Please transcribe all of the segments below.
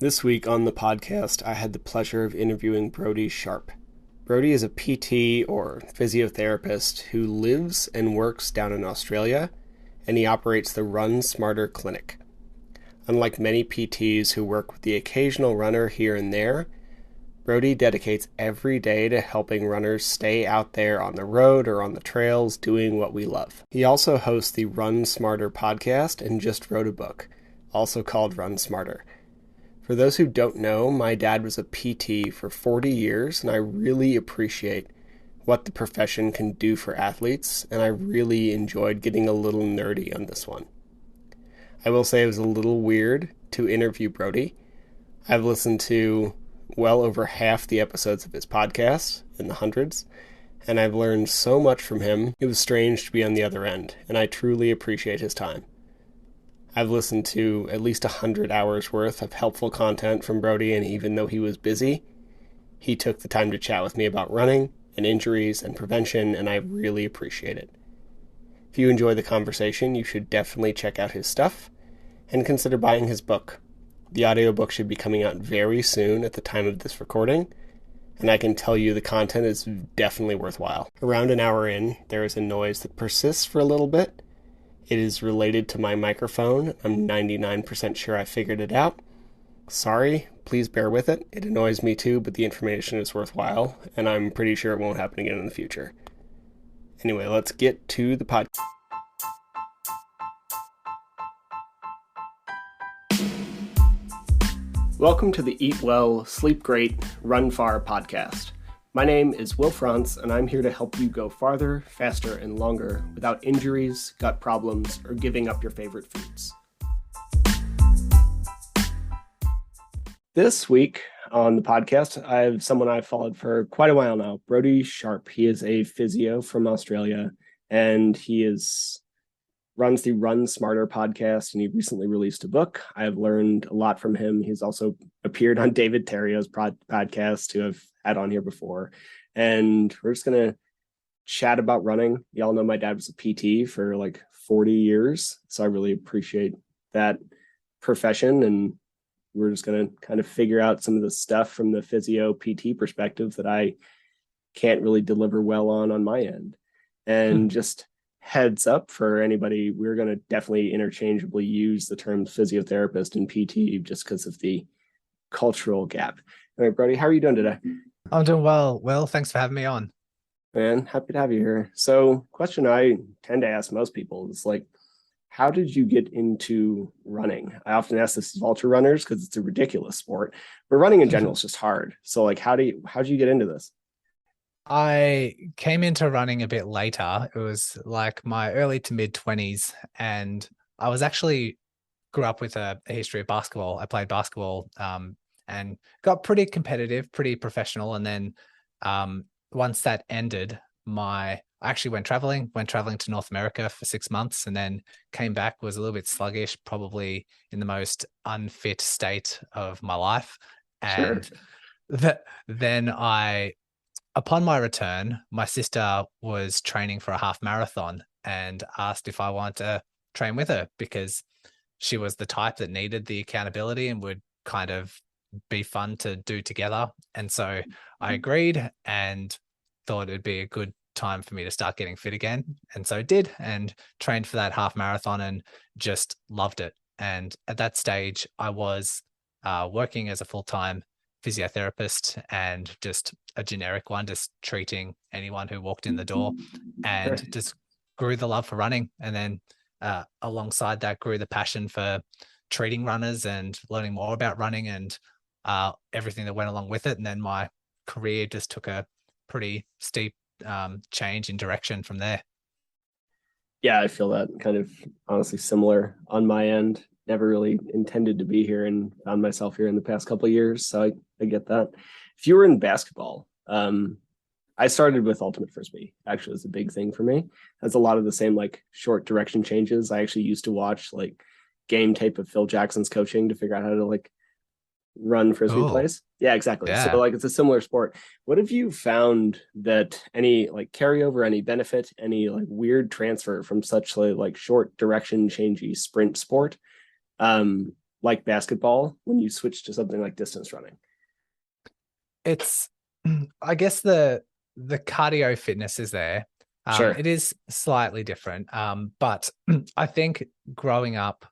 This week on the podcast, I had the pleasure of interviewing Brodie Sharpe. Brodie is a PT or physiotherapist who lives and works down in Australia, and he operates the Run Smarter Clinic. Unlike many PTs who work with the occasional runner here and there, Brodie dedicates every day to helping runners stay out there on the road or on the trails doing what we love. He also hosts the Run Smarter podcast and just wrote a book, also called Run Smarter. For those who don't know, my dad was a PT for 40 years, and I really appreciate what the profession can do for athletes, and I really enjoyed getting a little nerdy on this one. I will say it was a little weird to interview Brodie. I've listened to well over half the episodes of his podcast, in the hundreds, and I've learned so much from him. It was strange to be on the other end, and I truly appreciate his time. I've listened to at least 100 hours worth of helpful content from Brodie, and even though he was busy, he took the time to chat with me about running and injuries and prevention, and I really appreciate it. If you enjoy the conversation, you should definitely check out his stuff and consider buying his book. The audiobook should be coming out very soon at the time of this recording, and I can tell you the content is definitely worthwhile. Around an hour in, there is a noise that persists for a little bit. It is related to my microphone. I'm 99% sure I figured it out. Sorry, please bear with it. It annoys me too, but the information is worthwhile, and I'm pretty sure it won't happen again in the future. Anyway, let's get to the podcast. Welcome to the Eat Well, Sleep Great, Run Far podcast. My name is Will Frantz, and I'm here to help you go farther, faster, and longer without injuries, gut problems, or giving up your favorite foods. This week on the podcast, I have someone I've followed for quite a while now, Brodie Sharpe. He is a physio from Australia, and he runs the Run Smarter podcast, and he recently released a book. I have learned a lot from him. He's also appeared on David Terrio's podcast, who I've had on here before. And we're just going to chat about running. Y'all know my dad was a PT for like 40 years, so I really appreciate that profession. And we're just going to kind of figure out some of the stuff from the physio PT perspective that I can't really deliver well on my end. And just heads up for anybody, we're going to definitely interchangeably use the terms physiotherapist and PT just because of the cultural gap. All right, Brodie, how are you doing today? I'm doing well. Well, thanks for having me on. Man, happy to have you here. So, question I tend to ask most people is like, how did you get into running? I often ask this of ultra runners because it's a ridiculous sport, but running in general is just hard. So, like, how'd you get into this? I came into running a bit later. It was like my early to mid 20s, and I was actually grew up with a history of basketball. I played basketball and got pretty competitive, pretty professional. And then once that ended, I actually went traveling to North America for 6 months, and then came back, was a little bit sluggish, probably in the most unfit state of my life. And then upon my return, my sister was training for a half marathon and asked if I wanted to train with her because she was the type that needed the accountability and would kind of be fun to do together. And so I agreed and thought it'd be a good time for me to start getting fit again. And so I did, and trained for that half marathon and just loved it. And at that stage, I was working as a full-time physiotherapist and just a generic one, just treating anyone who walked in the door, and just grew the love for running. And then alongside that grew the passion for treating runners and learning more about running and everything that went along with it. And then my career just took a pretty steep change in direction from there. Yeah, I feel that kind of honestly similar on my end. Never really intended to be here and found myself here in the past couple of years. So I get that. If you were in basketball, I started with ultimate frisbee. Actually, it's a big thing for me. Has a lot of the same like short direction changes. I actually used to watch like game tape of Phil Jackson's coaching to figure out how to like run frisbee plays. Yeah, exactly. Yeah. So like it's a similar sport. What have you found that any like carryover, any benefit, any like weird transfer from such like short direction changey sprint sport like basketball when you switch to something like distance running? It's, I guess the cardio fitness is there. Sure. It is slightly different. But I think growing up,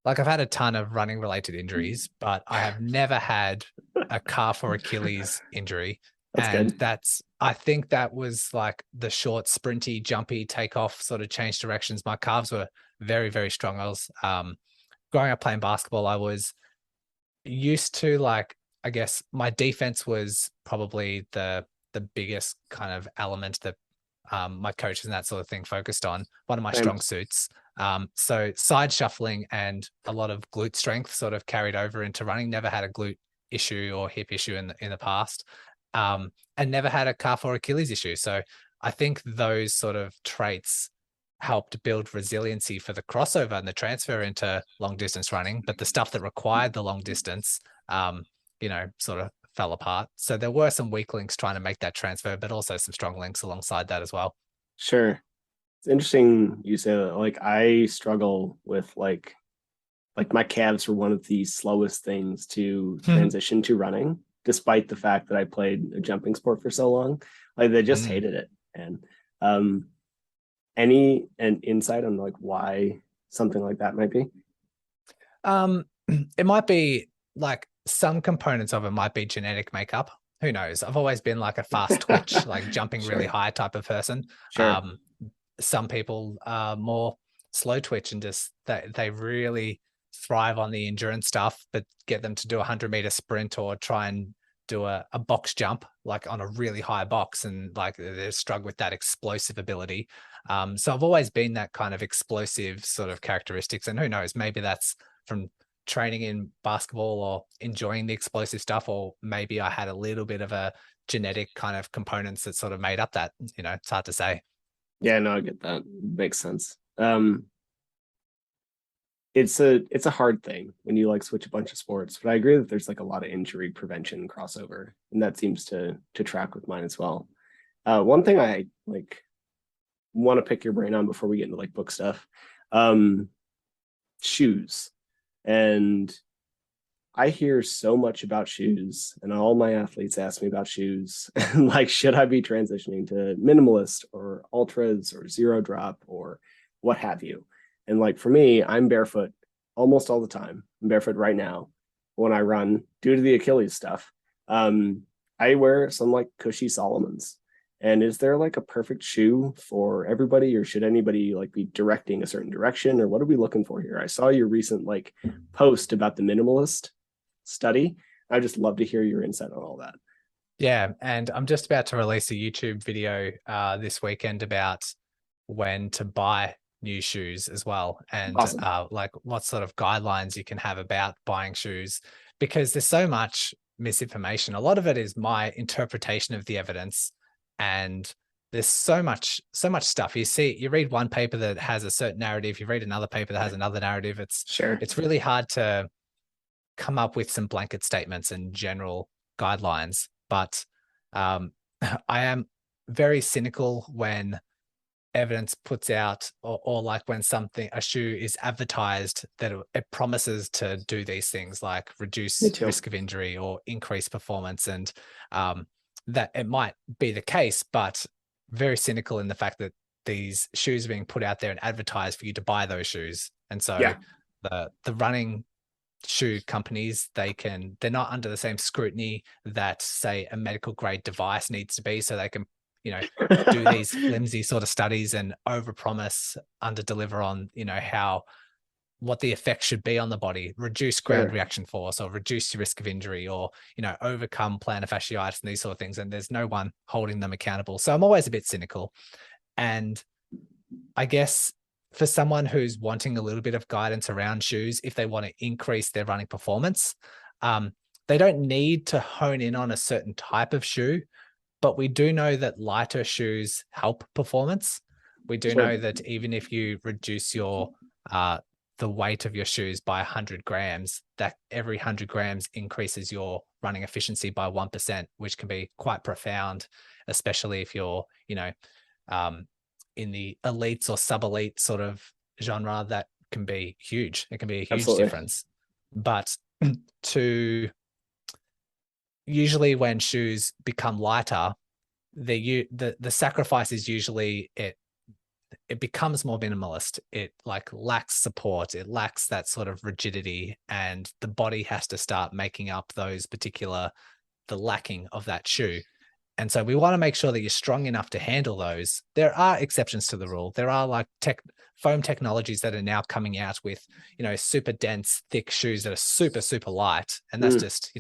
like I've had a ton of running related injuries, but I have never had a calf or Achilles injury. That's And good. I think that was like the short, sprinty, jumpy takeoff sort of change directions. My calves were very, very strong. I was, growing up playing basketball, I was used to like, I guess my defense was probably the biggest kind of element that my coaches and that sort of thing focused on, one of my Same. strong suits. So side shuffling and a lot of glute strength sort of carried over into running. Never had a glute issue or hip issue in the past, and never had a calf or Achilles issue. So I think those sort of traits helped build resiliency for the crossover and the transfer into long distance running. But the stuff that required the long distance, sort of fell apart. So there were some weak links trying to make that transfer, but also some strong links alongside that as well. Sure. It's interesting you say that. Like I struggle with like my calves were one of the slowest things to transition to running, despite the fact that I played a jumping sport for so long. Like they just Mm. hated it. And um any an insight on like why something like that might be? Um, it might be like some components of it might be genetic makeup. Who knows? I've always been like a fast twitch, like jumping really Sure. high type of person. Sure. Um, some people are more slow twitch and just they really thrive on the endurance stuff, but get them to do a 100-meter sprint or try and do a box jump like on a really high box and like they struggle with that explosive ability. So I've always been that kind of explosive sort of characteristics, and who knows, maybe that's from training in basketball or enjoying the explosive stuff, or maybe I had a little bit of a genetic kind of components that sort of made up that, it's hard to say. Yeah, no, I get that. Makes sense. It's a hard thing when you like switch a bunch of sports, but I agree that there's like a lot of injury prevention crossover, and that seems to track with mine as well. One thing I like want to pick your brain on before we get into like book stuff, um, shoes, and I hear so much about shoes, and all my athletes ask me about shoes, and like, should I be transitioning to minimalist or ultras or zero drop or what have you? And like for me, I'm barefoot almost all the time. I'm barefoot right now when I run due to the Achilles stuff. Um, I wear some like cushy Solomons. And is there like a perfect shoe for everybody, or should anybody like be directing a certain direction, or what are we looking for here? I saw your recent like post about the minimalist study. I just love to hear your insight on all that. Yeah, and I'm just about to release a YouTube video this weekend about when to buy new shoes as well, and Awesome. like what sort of guidelines you can have about buying shoes, because there's so much misinformation. A lot of it is my interpretation of the evidence, and there's so much stuff. You read one paper that has a certain narrative, you read another paper that has another narrative. It's Sure. it's really hard to come up with some blanket statements and general guidelines. But I am very cynical when evidence puts out, or like when a shoe is advertised that it promises to do these things like Me reduce too. risk of injury or increase performance. And that it might be the case, but very cynical in the fact that these shoes are being put out there and advertised for you to buy those shoes. And so Yeah. the running shoe companies, they're not under the same scrutiny that say a medical grade device needs to be, so they can do these flimsy sort of studies and overpromise, underdeliver on how what the effect should be on the body, reduce ground Sure. reaction force or reduce the risk of injury, or overcome plantar fasciitis and these sort of things, and there's no one holding them accountable. So I'm always a bit cynical. And I guess for someone who's wanting a little bit of guidance around shoes, if they want to increase their running performance, um, they don't need to hone in on a certain type of shoe, but we do know that lighter shoes help performance. We do Sure. know that even if you reduce uh, the weight of your shoes by 100 grams, that every 100 grams increases your running efficiency by 1%, which can be quite profound, especially if you're, um, in the elites or sub elite sort of genre. That can be huge. It can be a huge Absolutely. difference. But to usually when shoes become lighter, the sacrifice is usually it becomes more minimalist. It like lacks support. It lacks that sort of rigidity, and the body has to start making up the lacking of that shoe. And so we want to make sure that you're strong enough to handle those. There are exceptions to the rule. There are like foam technologies that are now coming out with, super dense, thick shoes that are super, super light. And that's just,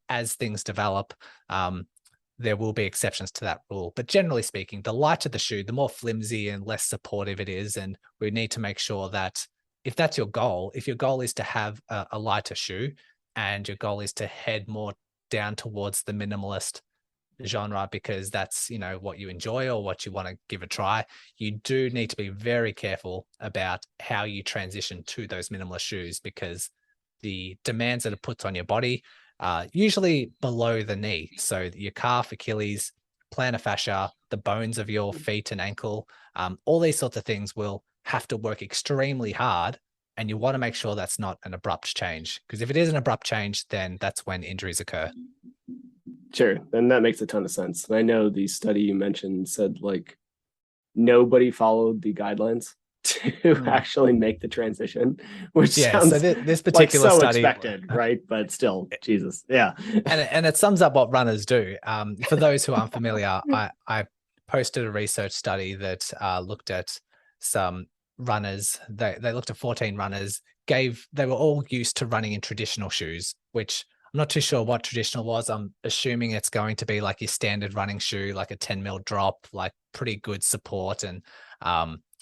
as things develop, there will be exceptions to that rule. But generally speaking, the lighter the shoe, the more flimsy and less supportive it is. And we need to make sure that if that's your goal, if your goal is to have a lighter shoe and your goal is to head more down towards the minimalist genre because that's what you enjoy or what you want to give a try, you do need to be very careful about how you transition to those minimalist shoes, because the demands that it puts on your body are usually below the knee. So your calf, Achilles, plantar fascia, the bones of your feet and ankle, all these sorts of things will have to work extremely hard. And you want to make sure that's not an abrupt change, because if it is an abrupt change, then that's when injuries occur. Sure. And that makes a ton of sense. And I know the study you mentioned said like nobody followed the guidelines to actually make the transition, which sounds so this particular like so study expected, right? But still, Jesus. Yeah. And it sums up what runners do. For those who aren't familiar, I posted a research study that looked at some runners. They looked at 14 runners, they were all used to running in traditional shoes, which I'm not too sure what traditional was. I'm assuming it's going to be like your standard running shoe, like a 10 mil drop, like pretty good support and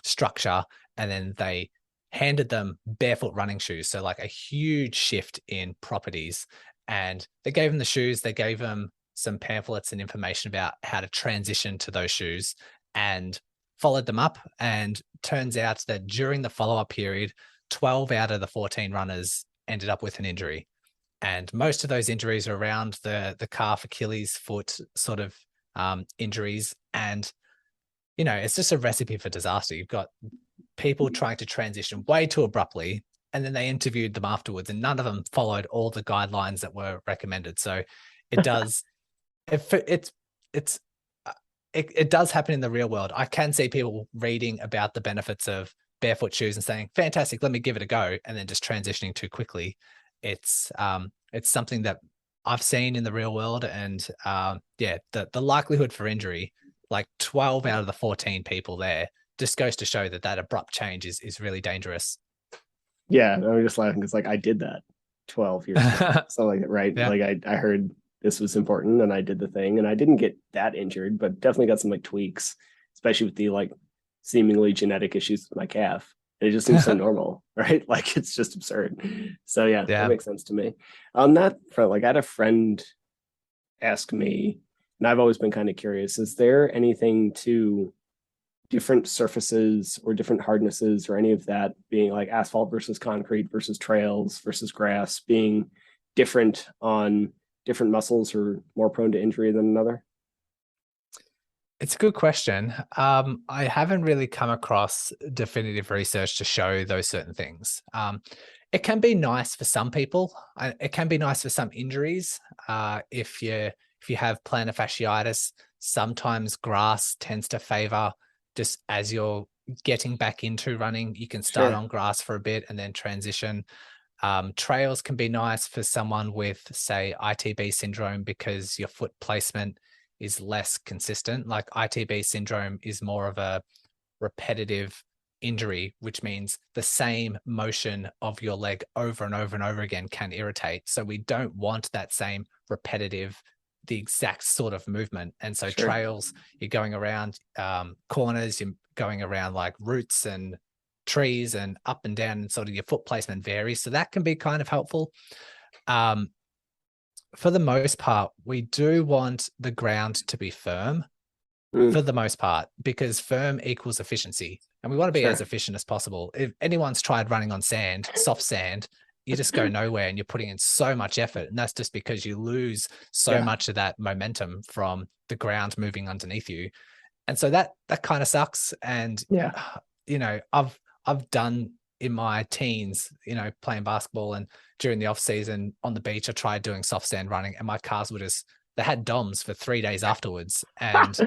structure. And then they handed them barefoot running shoes. So like a huge shift in properties. And they gave them the shoes. They gave them some pamphlets and information about how to transition to those shoes and followed them up. And turns out that during the follow-up period, 12 out of the 14 runners ended up with an injury. And most of those injuries are around the calf, Achilles, foot sort of injuries. And, it's just a recipe for disaster. You've got people trying to transition way too abruptly, and then they interviewed them afterwards, and none of them followed all the guidelines that were recommended. So it does, it does happen in the real world. I can see people reading about the benefits of barefoot shoes and saying, fantastic, let me give it a go, and then just transitioning too quickly. It's something that I've seen in the real world, and the likelihood for injury, like 12 out of the 14 people there, just goes to show that abrupt change is really dangerous. Yeah, I'm just laughing because like I did that 12 years ago, so like right, Yeah. like I heard this was important and I did the thing, and I didn't get that injured, but definitely got some like tweaks, especially with the like seemingly genetic issues with my calf. It just seems so normal, right? Like it's just absurd. So yeah, that makes sense to me. On that front, like I had a friend ask me, and I've always been kind of curious, is there anything to different surfaces or different hardnesses or any of that being like asphalt versus concrete versus trails versus grass being different on different muscles or more prone to injury than another? It's a good question. I haven't really come across definitive research to show those certain things. It can be nice for some people. It can be nice for some injuries. If you have plantar fasciitis, sometimes grass tends to favor just as you're getting back into running. You can start on grass for a bit and then transition. Trails can be nice for someone with, say, ITB syndrome, because your foot placement is less consistent. Like ITB syndrome is more of a repetitive injury, which means the same motion of your leg over and over and over again can irritate. So we don't want that same repetitive, the exact sort of movement. And so trails, you're going around corners, you're going around like roots and trees and up and down, and sort of your foot placement varies. So that can be kind of helpful. For the most part, we do want the ground to be firm for the most part, because firm equals efficiency. And we want to be as efficient as possible. If anyone's tried running on sand, soft sand, you just go nowhere and you're putting in so much effort. And that's just because you lose so much of that momentum from the ground moving underneath you. And so that kind of sucks. And, I've done in my teens, playing basketball, and during the off season on the beach, I tried doing soft sand running, and my calves were they had DOMs for 3 days afterwards. And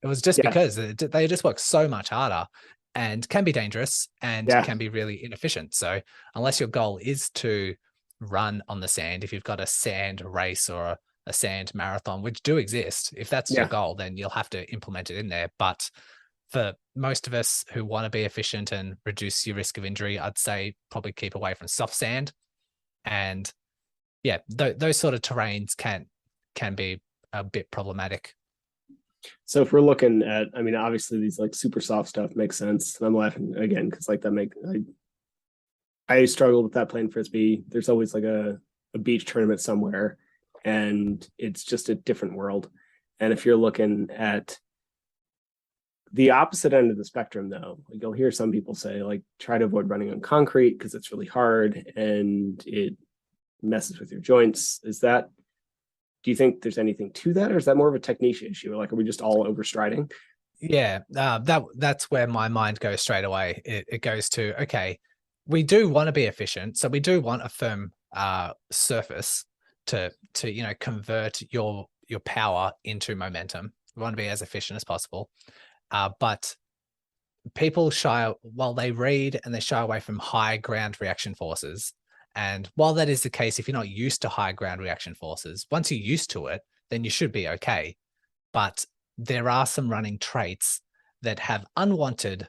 it was just Yeah. because they just work so much harder and can be dangerous and Yeah. can be really inefficient. So unless your goal is to run on the sand, if you've got a sand race or a sand marathon, which do exist, if that's your Yeah. goal, then you'll have to implement it in there. But for most of us who want to be efficient and reduce your risk of injury, I'd say probably keep away from soft sand. And yeah, those sort of terrains can be a bit problematic. So if we're looking at, I mean, obviously these like super soft stuff makes sense. And I'm laughing again because like I struggled with that playing frisbee. There's always like a beach tournament somewhere, and it's just a different world. And if you're looking at the opposite end of the spectrum, though, like you'll hear some people say, like, try to avoid running on concrete because it's really hard and it messes with your joints. Do you think there's anything to that, or is that more of a technique issue? Like, are we just all overstriding? Yeah, that's where my mind goes straight away. It goes to, okay, we do want to be efficient, so we do want a firm surface to convert your power into momentum. We want to be as efficient as possible, but people they read and they shy away from high ground reaction forces. And while that is the case, if you're not used to high ground reaction forces, once you're used to it, then you should be okay. But there are some running traits that have unwanted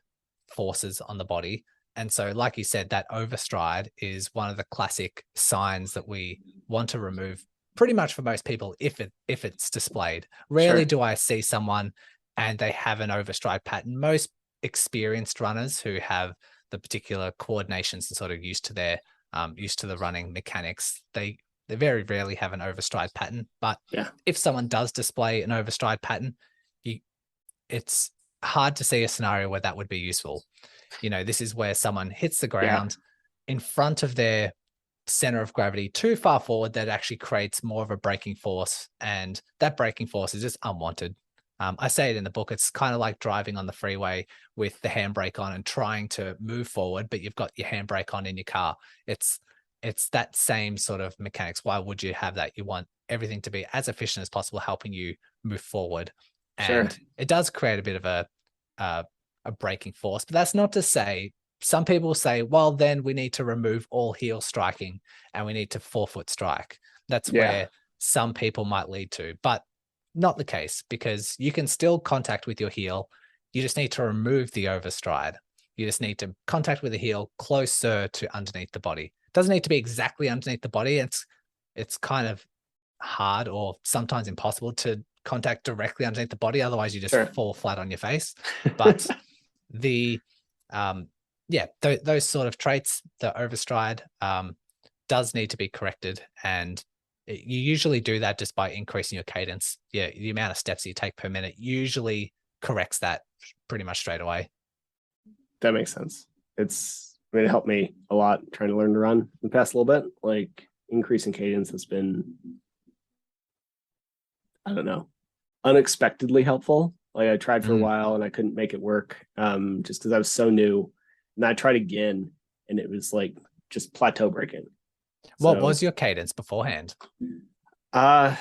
forces on the body. And so, like you said, that overstride is one of the classic signs that we want to remove pretty much for most people if it's displayed. Rarely Sure. do I see someone and they have an overstride pattern. Most experienced runners who have the particular coordinations and sort of used to the running mechanics, they very rarely have an overstride pattern. But Yeah. if someone does display an overstride pattern, it's hard to see a scenario where that would be useful. This is where someone hits the Yeah. ground in front of their center of gravity too far forward that actually creates more of a braking force, and that braking force is just unwanted. I say it in the book. It's kind of like driving on the freeway with the handbrake on and trying to move forward, but you've got your handbrake on in your car. It's that same sort of mechanics. Why would you have that? You want everything to be as efficient as possible, helping you move forward. Sure. And it does create a bit of a braking force. But that's not to say, some people say, well, then we need to remove all heel striking and we need to forefoot strike. That's Yeah. where some people might lead to, but not the case, because you can still contact with your heel. You just need to remove the overstride. You just need to contact with the heel closer to underneath the body. It doesn't need to be exactly underneath the body. It's kind of hard or sometimes impossible to contact directly underneath the body. Otherwise, you just Sure. fall flat on your face. But the those sort of traits, the overstride, does need to be corrected, and you usually do that just by increasing your cadence. Yeah, the amount of steps that you take per minute usually corrects that pretty much straight away. That makes sense. It helped me a lot trying to learn to run in the past little bit. Like increasing cadence has been, I don't know, unexpectedly helpful. Like I tried for a while and I couldn't make it work just because I was so new. And I tried again and it was like just plateau breaking. What was your cadence beforehand? It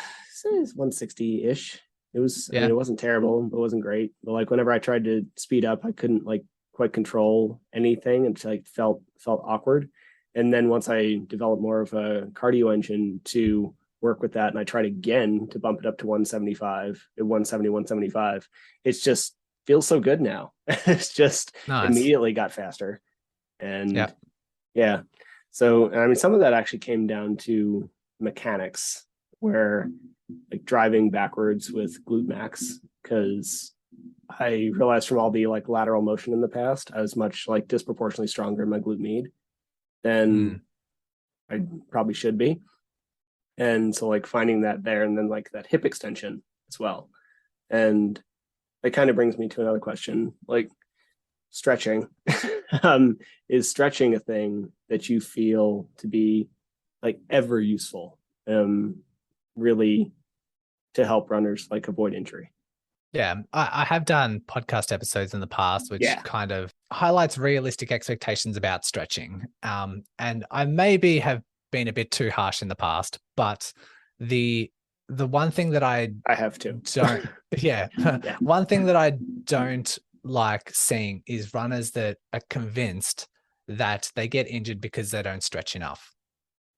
was 160-ish. It was, I mean, it wasn't terrible, but it wasn't great. But like whenever I tried to speed up, I couldn't like quite control anything. It like felt awkward. And then once I developed more of a cardio engine to work with that, and I tried again to bump it up to 175, 170, 175, it's just feels so good now. It's just Nice. Immediately got faster. And yeah. So, I mean, some of that actually came down to mechanics, where like driving backwards with glute max, because I realized from all the like lateral motion in the past, I was much like disproportionately stronger in my glute med than I probably should be. And so like finding that there, and then like that hip extension as well. And that kind of brings me to another question, like stretching. Is stretching a thing that you feel to be like ever useful, really to help runners like avoid injury? Yeah, I have done podcast episodes in the past, which Yeah, kind of highlights realistic expectations about stretching. And I maybe have been a bit too harsh in the past, but the the one thing that I I have to. don't, yeah, Yeah, one thing that I don't like seeing is runners that are convinced that they get injured because they don't stretch enough.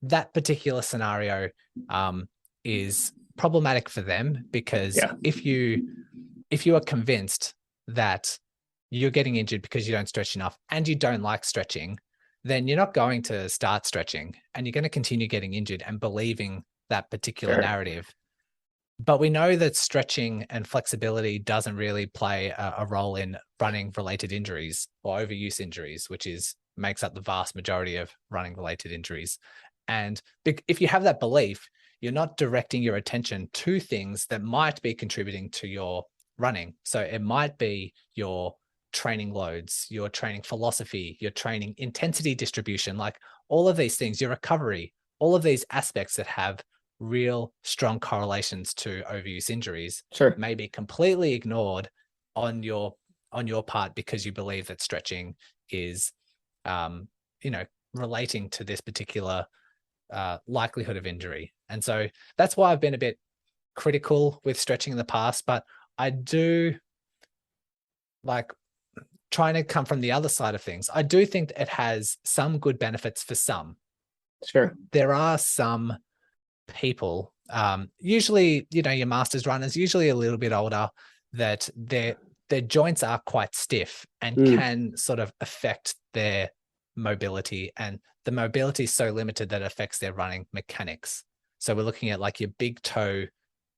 That particular scenario um, is problematic for them because yeah, if you are convinced that you're getting injured because you don't stretch enough and you don't like stretching, then you're not going to start stretching and you're going to continue getting injured and believing that particular sure, narrative. But we know that stretching and flexibility doesn't really play a role in running related injuries or overuse injuries, which is makes up the vast majority of running related injuries. And if you have that belief, you're not directing your attention to things that might be contributing to your running. So it might be your training loads, your training philosophy, your training intensity distribution, like all of these things, your recovery, all of these aspects that have real strong correlations to overuse injuries sure, may be completely ignored on your part because you believe that stretching is um, you know relating to this particular likelihood of injury. And so that's why I've been a bit critical with stretching in the past, but I do like trying to come from the other side of things. I do think that it has some good benefits for some. sure, There are some people, usually, your masters runners, usually a little bit older, that their joints are quite stiff and mm, can sort of affect their mobility. And the mobility is so limited that it affects their running mechanics. So we're looking at like your big toe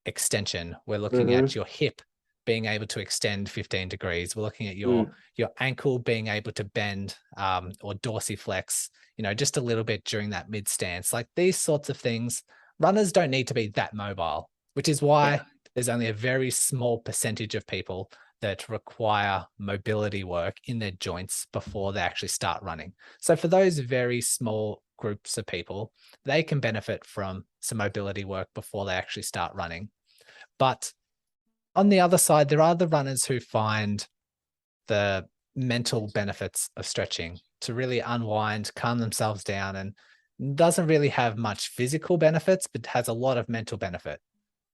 extension. We're looking mm-hmm, at your hip being able to extend 15 degrees. We're looking at your mm, your ankle being able to bend or dorsiflex, just a little bit during that mid stance. Like these sorts of things, runners don't need to be that mobile, which is yeah, why there's only a very small percentage of people that require mobility work in their joints before they actually start running. So for those very small groups of people, they can benefit from some mobility work before they actually start running. But on the other side, there are the runners who find the mental benefits of stretching to really unwind, calm themselves down, and doesn't really have much physical benefits, but has a lot of mental benefit.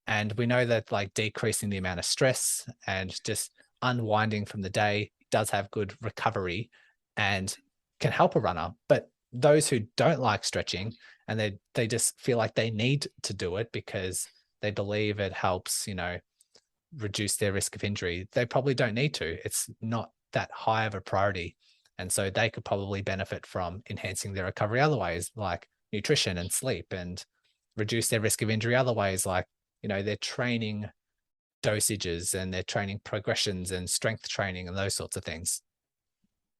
And we know that like decreasing the amount of stress and just unwinding from the day does have good recovery and can help a runner. But those who don't like stretching and they just feel like they need to do it because they believe it helps, reduce their risk of injury, they probably don't need to. It's not that high of a priority. And so they could probably benefit from enhancing their recovery other ways, like nutrition and sleep, and reduce their risk of injury other ways, like, their training dosages and their training progressions and strength training and those sorts of things.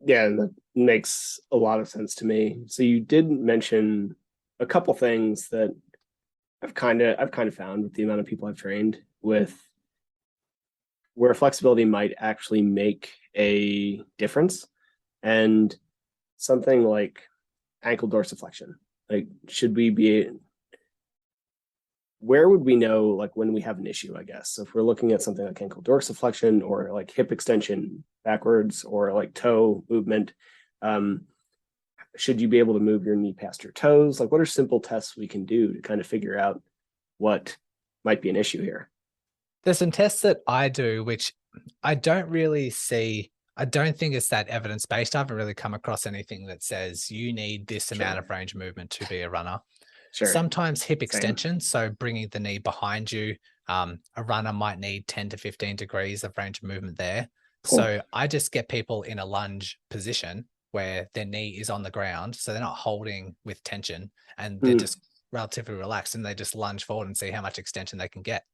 yeah. That makes a lot of sense to me. So you did mention a couple things that I've kind of found with the amount of people I've trained with where flexibility might actually make a difference, and something like ankle dorsiflexion. Like, should we be where would we know like when we have an issue, I guess? So if we're looking at something like ankle dorsiflexion or like hip extension backwards or like toe movement, um, should you be able to move your knee past your toes? Like, what are simple tests we can do to kind of figure out what might be an issue here? There's some tests that I do, which I don't really see. I don't think it's that evidence based. I haven't really come across anything that says you need this amount Sure. of range of movement to be a runner. Sure. Sometimes hip Same. extension, so bringing the knee behind you. A runner might need 10 to 15 degrees of range of movement there. Cool. So I just get people in a lunge position where their knee is on the ground. So they're not holding with tension and they're Mm, just relatively relaxed and they just lunge forward and see how much extension they can get.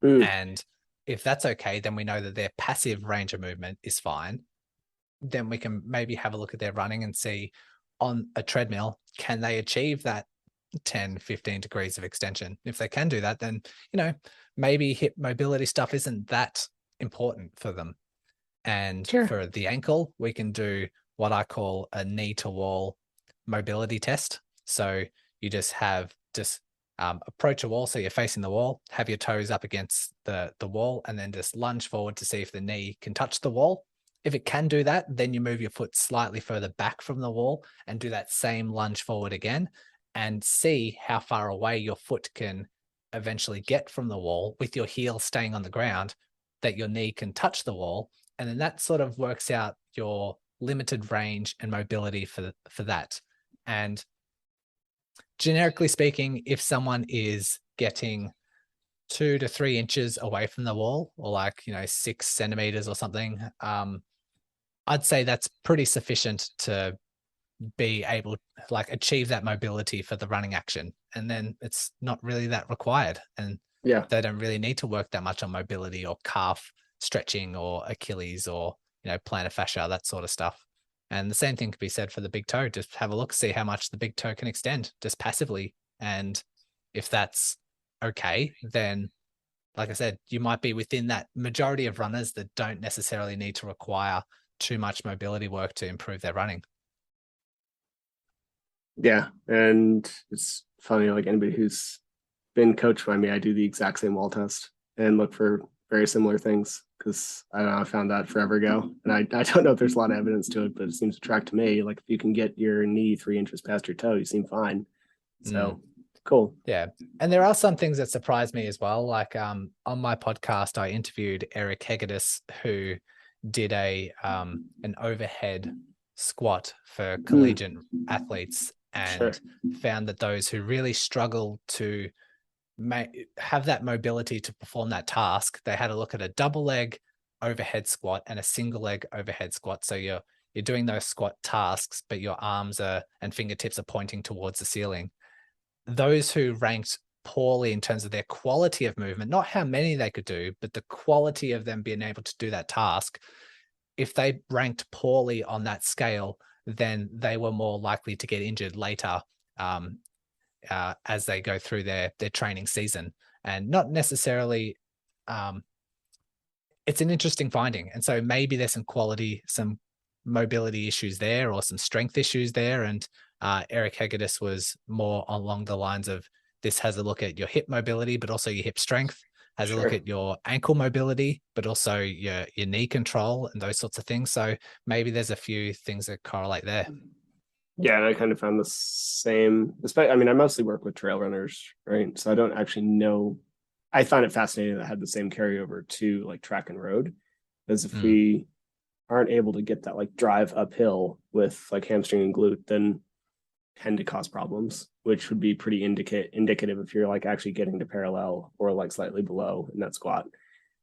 mm, And if that's okay, then we know that their passive range of movement is fine. Then we can maybe have a look at their running and see on a treadmill, can they achieve that 10, 15 degrees of extension? If they can do that, then, maybe hip mobility stuff isn't that important for them. And sure. for the ankle, we can do what I call a knee to wall mobility test. So you just have just approach a wall. So you're facing the wall, have your toes up against the wall, and then just lunge forward to see if the knee can touch the wall. If it can do that, then you move your foot slightly further back from the wall and do that same lunge forward again, and see how far away your foot can eventually get from the wall with your heel staying on the ground, that your knee can touch the wall. And then that sort of works out your limited range and mobility for that. And generically speaking, if someone is getting 2 to 3 inches away from the wall, or like, 6 centimeters or something, I'd say that's pretty sufficient to be able to like achieve that mobility for the running action. And then it's not really that required. And Yeah. they don't really need to work that much on mobility or calf stretching or Achilles or, plantar fascia, that sort of stuff. And the same thing could be said for the big toe. Just have a look, see how much the big toe can extend just passively. And if that's okay, then like I said, you might be within that majority of runners that don't necessarily need to require too much mobility work to improve their running. Yeah. And it's funny, like anybody who's been coached by me, I do the exact same wall test and look for very similar things, because I don't know, I found that forever ago. And I don't know if there's a lot of evidence to it, but it seems to track to me. Like if you can get your knee 3 inches past your toe, you seem fine. So cool. Yeah. And there are some things that surprise me as well. Like on my podcast, I interviewed Eric Hegedus, who did an overhead squat for collegiate athletes, and found that those who really struggle to have that mobility to perform that task, they had a look at a double leg overhead squat and a single leg overhead squat. So you're doing those squat tasks, but your arms and fingertips are pointing towards the ceiling. Those who ranked poorly in terms of their quality of movement, not how many they could do, but the quality of them being able to do that task, if they ranked poorly on that scale, then they were more likely to get injured later as they go through their training season. And not necessarily, it's an interesting finding. And so maybe there's some mobility issues there, or some strength issues there. And Eric Hegedus was more along the lines of, this has a look at your hip mobility, but also your hip strength, has a look at your ankle mobility, but also your knee control and those sorts of things. So maybe there's a few things that correlate there. Yeah, and I kind of found the same. I mean, I mostly work with trail runners, right? So I don't actually know. I find it fascinating that I had the same carryover to like track and road, as if we aren't able to get that like drive uphill with like hamstring and glute, then tend to cause problems, which would be pretty indicative if you're like actually getting to parallel or like slightly below in that squat.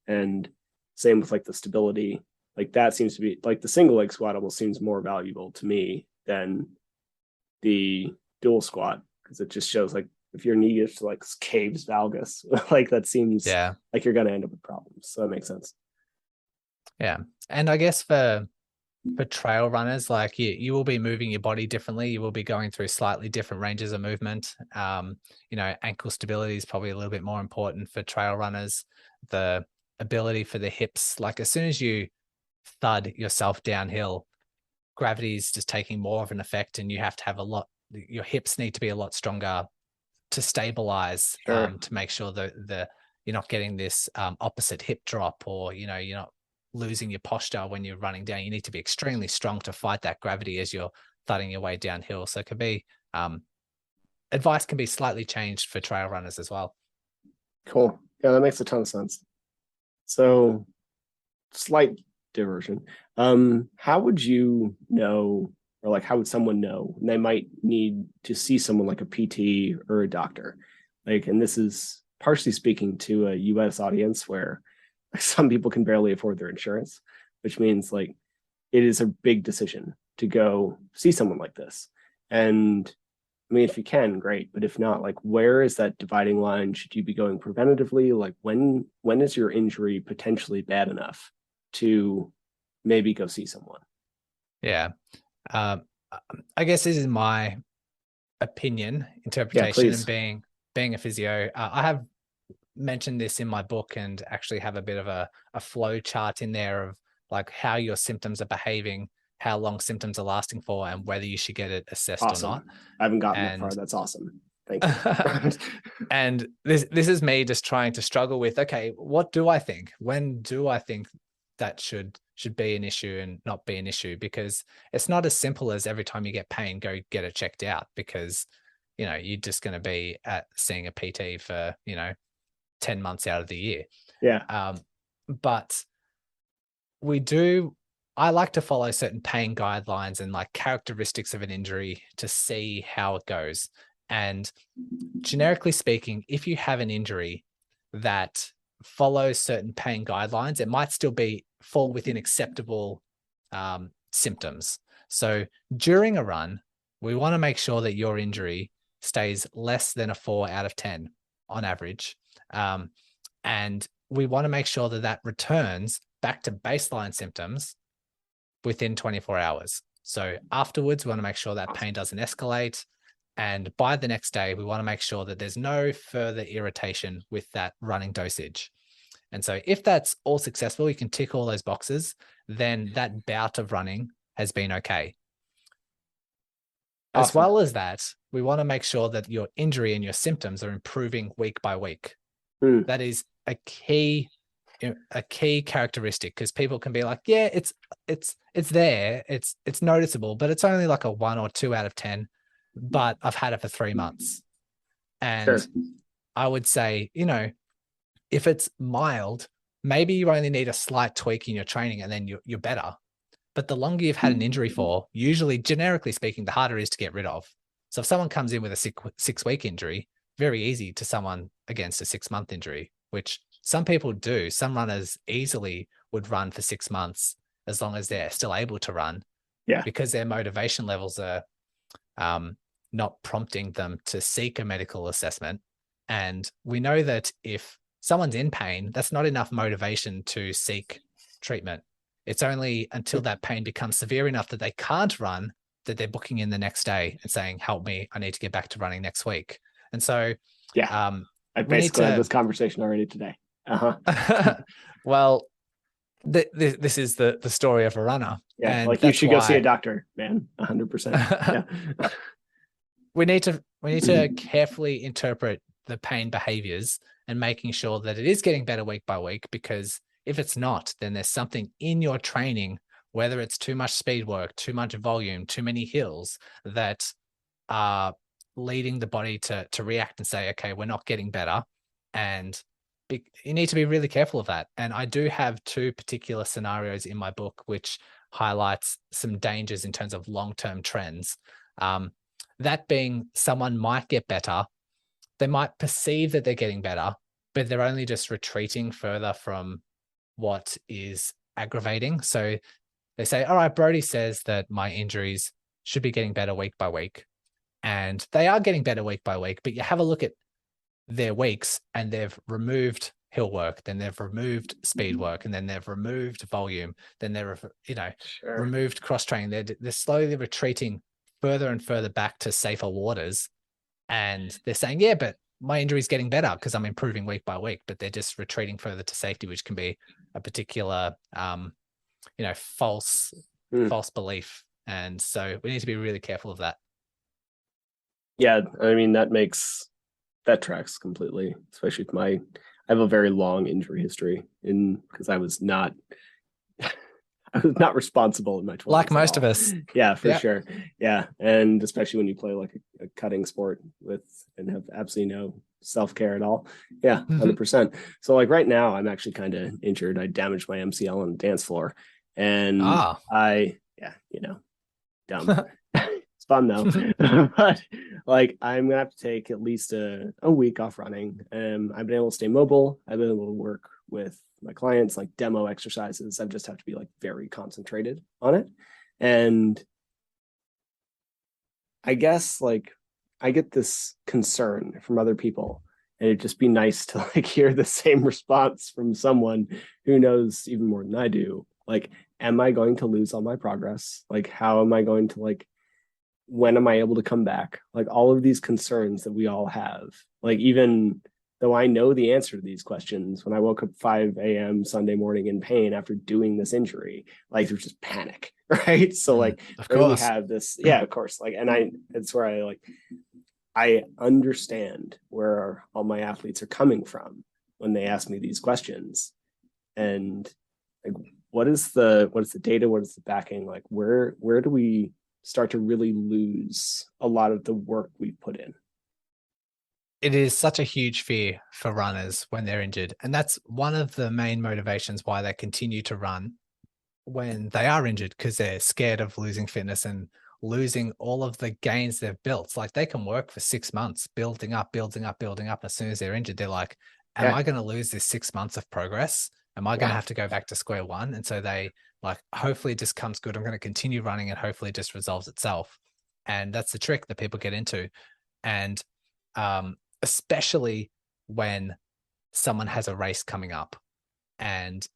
And same with like the stability, like that seems to be like the single leg squat almost seems more valuable to me than the dual squat, because it just shows like if your knee is like caves valgus, like that seems like you're going to end up with problems. So that makes sense. Yeah. And I guess for trail runners, like you will be moving your body differently. You will be going through slightly different ranges of movement. Ankle stability is probably a little bit more important for trail runners. The ability for the hips, like as soon as you thud yourself downhill, gravity is just taking more of an effect, and you have to have your hips need to be a lot stronger to stabilize, to make sure that you're not getting this opposite hip drop, or you're not losing your posture when you're running down. You need to be extremely strong to fight that gravity as you're thudding your way downhill. So it could be advice can be slightly changed for trail runners as well. Cool. Yeah, that makes a ton of sense. So slight diversion. How would you know, or like how would someone know they might need to see someone like a PT or a doctor? Like, and this is partially speaking to a US audience where some people can barely afford their insurance, which means like it is a big decision to go see someone like this. And I mean, if you can, great. But if not, like where is that dividing line? Should you be going preventatively? Like when is your injury potentially bad enough to maybe go see someone? Yeah. I guess this is my opinion, interpretation, and being a physio. I have mentioned this in my book, and actually have a bit of a flow chart in there of like how your symptoms are behaving, how long symptoms are lasting for, and whether you should get it assessed or not. I haven't gotten that far. That's awesome. Thank you. And this is me just trying to struggle with, okay, what do I think? When do I think that should be an issue and not be an issue? Because it's not as simple as every time you get pain, go get it checked out, because, you know, you're just going to be at seeing a PT for, you know, 10 months out of the year. Yeah. But I like to follow certain pain guidelines and like characteristics of an injury to see how it goes. And generically speaking, if you have an injury that follows certain pain guidelines, it might still fall within acceptable symptoms. So during a run, we want to make sure that your injury stays less than a 4 out of 10 on average. And we want to make sure that that returns back to baseline symptoms within 24 hours. So afterwards, we want to make sure that pain doesn't escalate. And by the next day, we want to make sure that there's no further irritation with that running dosage. And so if that's all successful, you can tick all those boxes, then that bout of running has been okay. Awesome. As well as that, we want to make sure that your injury and your symptoms are improving week by week. That is a key characteristic, because people can be like, yeah, it's there, it's noticeable, but it's only like a 1 or 2 out of 10, but I've had it for 3 months. And sure. I would say, you know, if it's mild, maybe you only need a slight tweak in your training and then you're better. But the longer you've had an injury for, usually, generically speaking, the harder it is to get rid of. So if someone comes in with a 6-week injury, very easy to someone against a 6-month injury, which some people do. Some runners easily would run for 6 months as long as they're still able to run. Yeah. Because their motivation levels are not prompting them to seek a medical assessment. And we know that if someone's in pain, that's not enough motivation to seek treatment. It's only until that pain becomes severe enough that they can't run that they're booking in the next day and saying, help me, I need to get back to running next week. And so, yeah, I basically had this conversation already today. Well, this is the story of a runner. Yeah, and like you should go see a doctor, man. 100%. Yeah. We need to carefully interpret the pain behaviors and making sure that it is getting better week by week, because if it's not, then there's something in your training, whether it's too much speed work, too much volume, too many hills, that are leading the body to react and say, okay, we're not getting better. And you need to be really careful of that. And I do have 2 particular scenarios in my book which highlights some dangers in terms of long-term trends. That being, someone might get better. They might perceive that they're getting better, but they're only just retreating further from what is aggravating. So they say, all right, Brodie says that my injuries should be getting better week by week. And they are getting better week by week, but you have a look at their weeks and they've removed hill work, then they've removed speed work, and then they've removed volume, then they've, you know, sure, removed cross training. They're slowly retreating further and further back to safer waters. And they're saying, yeah, but my injury is getting better because I'm improving week by week, but they're just retreating further to safety, which can be a particular, you know, false belief. And so we need to be really careful of that. Yeah. I mean, that tracks completely, especially with I have a very long injury history because I was not responsible in my 20s. Like most of us. Yeah, for sure. Yeah. And especially when you play like a cutting sport and have absolutely no self-care at all. Yeah, 100%. So like right now I'm actually kind of injured. I damaged my MCL on the dance floor. And dumb. It's fun though. But like I'm gonna have to take at least a week off running. I've been able to stay mobile. I've been able to work with my clients, like demo exercises. I just have to be like very concentrated on it. And I guess like I get this concern from other people, and it'd just be nice to like hear the same response from someone who knows even more than I do. Like, am I going to lose all my progress? Like, how am I going to like, when am I able to come back? Like all of these concerns that we all have, like, even though I know the answer to these questions, when I woke up 5 a.m. Sunday morning in pain after doing this injury, like there's just panic, right? So like, of course, we have this, yeah, of course. Like, and it's where I like, I understand where all my athletes are coming from when they ask me these questions. And like, what is the data? What is the backing? Like, where do we start to really lose a lot of the work we've put in? It is such a huge fear for runners when they're injured. And that's one of the main motivations why they continue to run when they are injured, because they're scared of losing fitness and losing all of the gains they've built. It's like they can work for 6 months, building up, building up, building up. As soon as they're injured, they're like, am Yeah, I going to lose this 6 months of progress? Am I going to yeah, have to go back to square one? And so they like, hopefully it just comes good. I'm going to continue running and hopefully it just resolves itself. And that's the trick that people get into. And especially when someone has a race coming up. And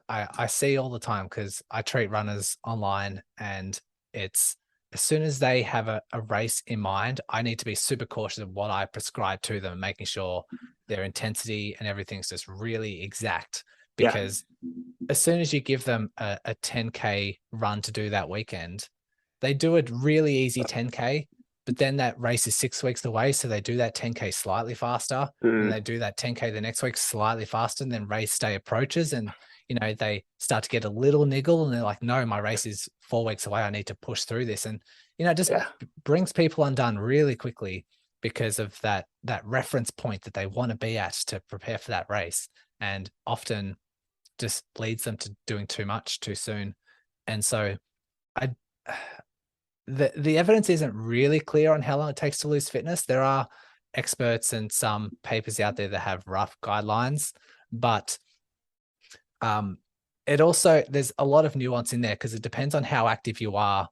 I see all the time because I treat runners online, and it's as soon as they have a race in mind, I need to be super cautious of what I prescribe to them, making sure their intensity and everything's just really exact. yeah. Because as soon as you give them a 10K run to do that weekend, they do a really easy 10K, but then that race is 6 weeks away. So they do that 10K slightly faster. And Mm, they do that 10K the next week slightly faster. And then race day approaches. And, they start to get a little niggle and they're like, no, my race is 4 weeks away. I need to push through this. And, it just yeah, brings people undone really quickly because of that reference point that they want to be at to prepare for that race. And often just leads them to doing too much too soon. And so I the evidence isn't really clear on how long it takes to lose fitness. There are experts and some papers out there that have rough guidelines, but it also there's a lot of nuance in there because it depends on how active you are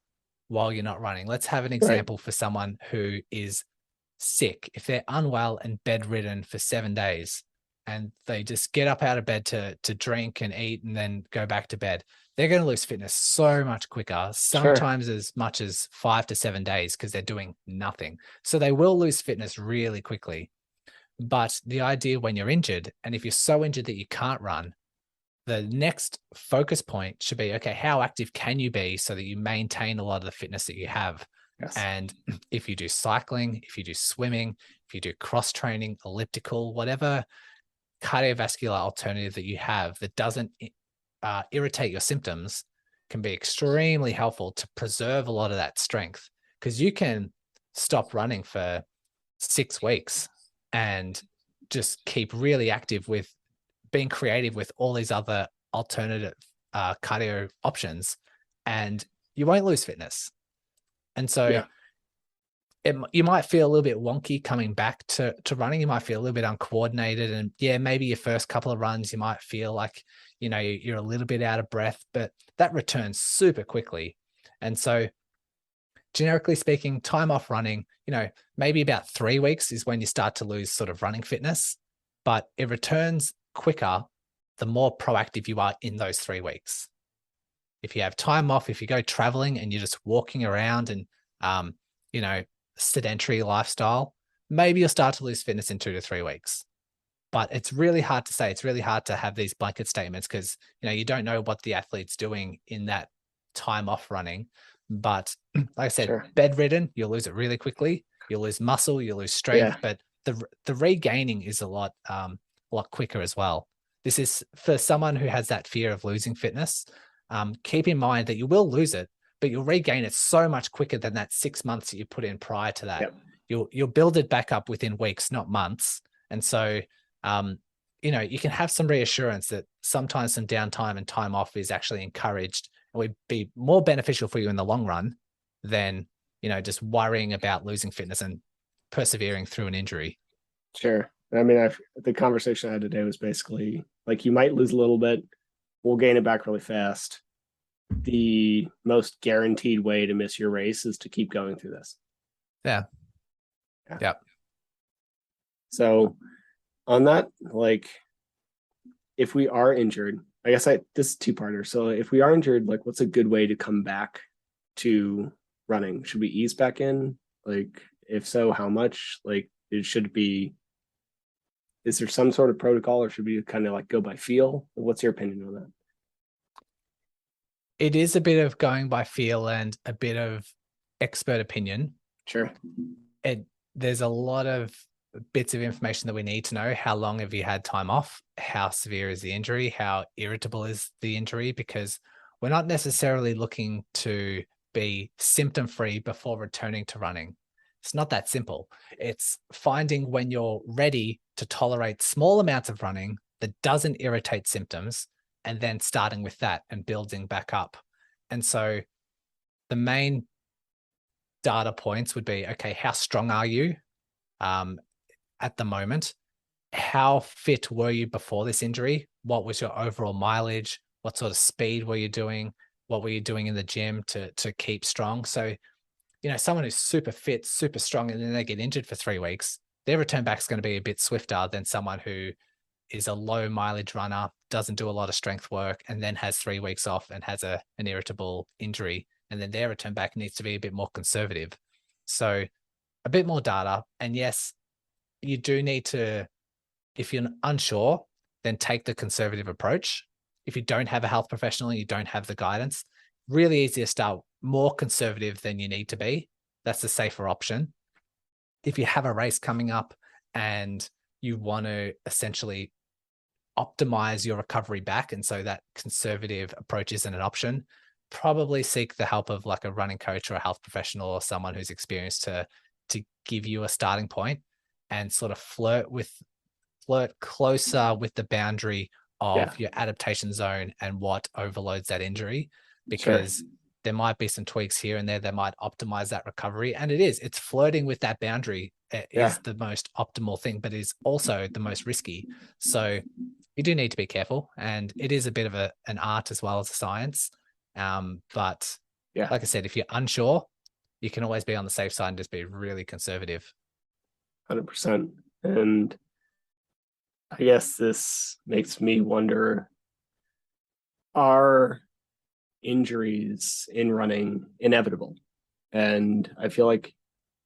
while you're not running. Let's have an right. example for someone who is sick. If they're unwell and bedridden for 7 days and they just get up out of bed to drink and eat and then go back to bed, they're going to lose fitness so much quicker, Sure. sometimes as much as 5 to 7 days because they're doing nothing. So they will lose fitness really quickly. But the idea when you're injured, and if you're so injured that you can't run, the next focus point should be, okay, how active can you be so that you maintain a lot of the fitness that you have? Yes. And if you do cycling, if you do swimming, if you do cross training, elliptical, whatever cardiovascular alternative that you have that doesn't irritate your symptoms can be extremely helpful to preserve a lot of that strength. Because you can stop running for 6 weeks and just keep really active with being creative with all these other alternative cardio options, and you won't lose fitness. And so Yeah. you might feel a little bit wonky coming back to running. You might feel a little bit uncoordinated. And yeah, maybe your first couple of runs, you might feel like, you're a little bit out of breath, but that returns super quickly. And so generically speaking, time off running, maybe about 3 weeks is when you start to lose sort of running fitness, but it returns quicker the more proactive you are in those 3 weeks. If you have time off, if you go traveling and you're just walking around and, you know, sedentary lifestyle, maybe you'll start to lose fitness in 2 to 3 weeks. But it's really hard to say. It's really hard to have these blanket statements because, you don't know what the athlete's doing in that time off running. But like I said, Sure. bedridden, you'll lose it really quickly. You'll lose muscle, you'll lose strength, Yeah. but the regaining is a lot quicker as well. This is for someone who has that fear of losing fitness. Keep in mind that you will lose it, but you'll regain it so much quicker than that 6 months that you put in prior to that. Yep. You'll build it back up within weeks, not months. And so you can have some reassurance that sometimes some downtime and time off is actually encouraged and would be more beneficial for you in the long run than, just worrying about losing fitness and persevering through an injury. Sure. I mean, the conversation I had today was basically like you might lose a little bit, we'll gain it back really fast. The most guaranteed way to miss your race is to keep going through this. Yeah. Yeah. Yeah. So on that, like if we are injured, I guess this is two-parter. So if we are injured, like what's a good way to come back to running? Should we ease back in? Like if so, how much? Like should it be, is there some sort of protocol or should we kind of like go by feel? What's your opinion on that? It is a bit of going by feel and a bit of expert opinion. Sure. It there's a lot of bits of information that we need to know. How long have you had time off? How severe is the injury? How irritable is the injury? Because we're not necessarily looking to be symptom-free before returning to running. It's not that simple. It's finding when you're ready to tolerate small amounts of running that doesn't irritate symptoms, and then starting with that and building back up. And so the main data points would be, okay, how strong are you at the moment? How fit were you before this injury? What was your overall mileage? What sort of speed were you doing? What were you doing in the gym to keep strong? So, someone who's super fit, super strong, and then they get injured for 3 weeks, their return back is going to be a bit swifter than someone who is a low mileage runner, doesn't do a lot of strength work, and then has 3 weeks off and has an irritable injury. And then their return back needs to be a bit more conservative. So a bit more data. And yes, you do need to, if you're unsure, then take the conservative approach. If you don't have a health professional and you don't have the guidance, really easy to start more conservative than you need to be. That's the safer option. If you have a race coming up and you want to essentially optimize your recovery back, and so that conservative approach isn't an option, probably seek the help of like a running coach or a health professional or someone who's experienced to give you a starting point and sort of flirt closer with the boundary of your adaptation zone and what overloads that injury, because there might be some tweaks here and there that might optimize that recovery. And it's flirting with that boundary is the most optimal thing, but is also the most risky. So you do need to be careful, and it is a bit of an art as well as a science. But like I said, if you're unsure, you can always be on the safe side and just be really conservative. 100%. And I guess this makes me wonder, are injuries in running inevitable? And I feel like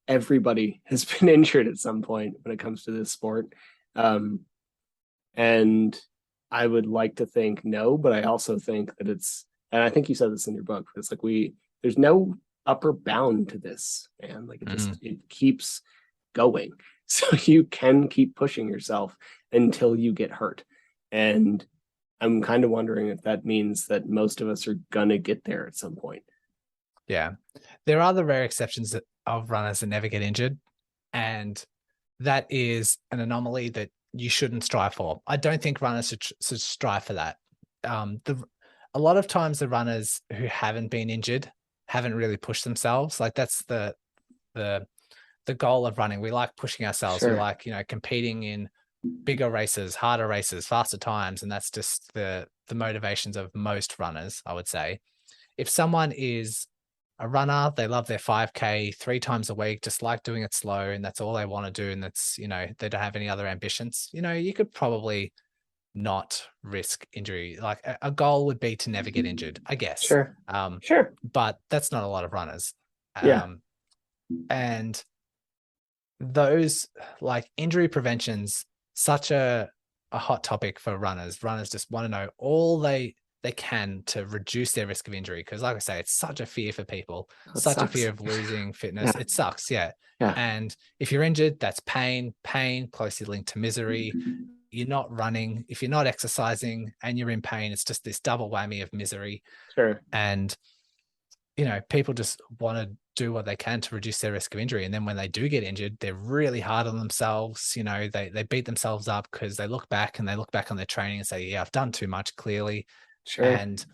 everybody has been injured at some point when it comes to this sport. And I would like to think no, but I also think that and I think you said this in your book, it's like there's no upper bound to this, man. Like it keeps going. So you can keep pushing yourself until you get hurt. And I'm kind of wondering if that means that most of us are gonna get there at some point. Yeah. There are the rare exceptions of runners that never get injured. And that is an anomaly that you shouldn't strive for. I don't think runners should strive for that. A lot of times the runners who haven't been injured haven't really pushed themselves. Like that's the goal of running. We like pushing ourselves. We like, competing in bigger races, harder races, faster times. And that's just the motivations of most runners, I would say. If someone is a runner, they love their 5K 3 times a week, just like doing it slow, and that's all they want to do, and that's, they don't have any other ambitions, you could probably not risk injury. Like a goal would be to never get injured, I guess. Sure. But that's not a lot of runners. And those, like, injury prevention's such a hot topic for runners. Runners just want to know all they can to reduce their risk of injury, because like I say, it's such a fear for people, a fear of losing fitness. It sucks. And if you're injured, that's pain closely linked to misery. You're not running, if you're not exercising and you're in pain, it's just this double whammy of misery. And people just want to do what they can to reduce their risk of injury, and then when they do get injured, they're really hard on themselves. They beat themselves up because they look back on their training and say, I've done too much, clearly. And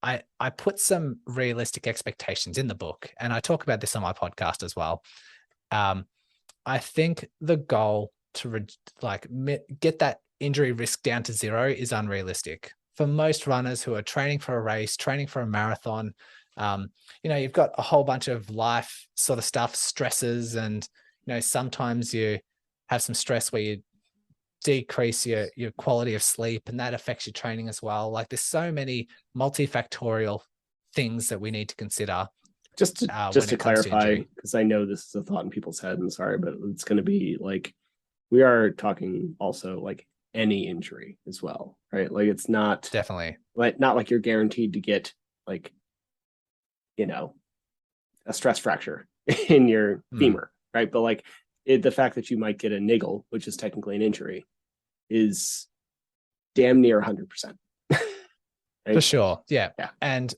I put some realistic expectations in the book, and I talk about this on my podcast as well. I think the goal to get that injury risk down to 0 is unrealistic for most runners who are training for a race, training for a marathon. You've got a whole bunch of life sort of stuff, stresses, and sometimes you have some stress where you decrease your quality of sleep, and that affects your training as well. Like, there's so many multifactorial things that we need to consider. Just to clarify, because I know this is a thought in people's head, and sorry, but it's going to be like, we are talking also like any injury as well, right? Like, it's not definitely not like you're guaranteed to get like, a stress fracture in your femur, right? But like, the fact that you might get a niggle, which is technically an injury, is damn near 100%. For sure. Yeah. Yeah. And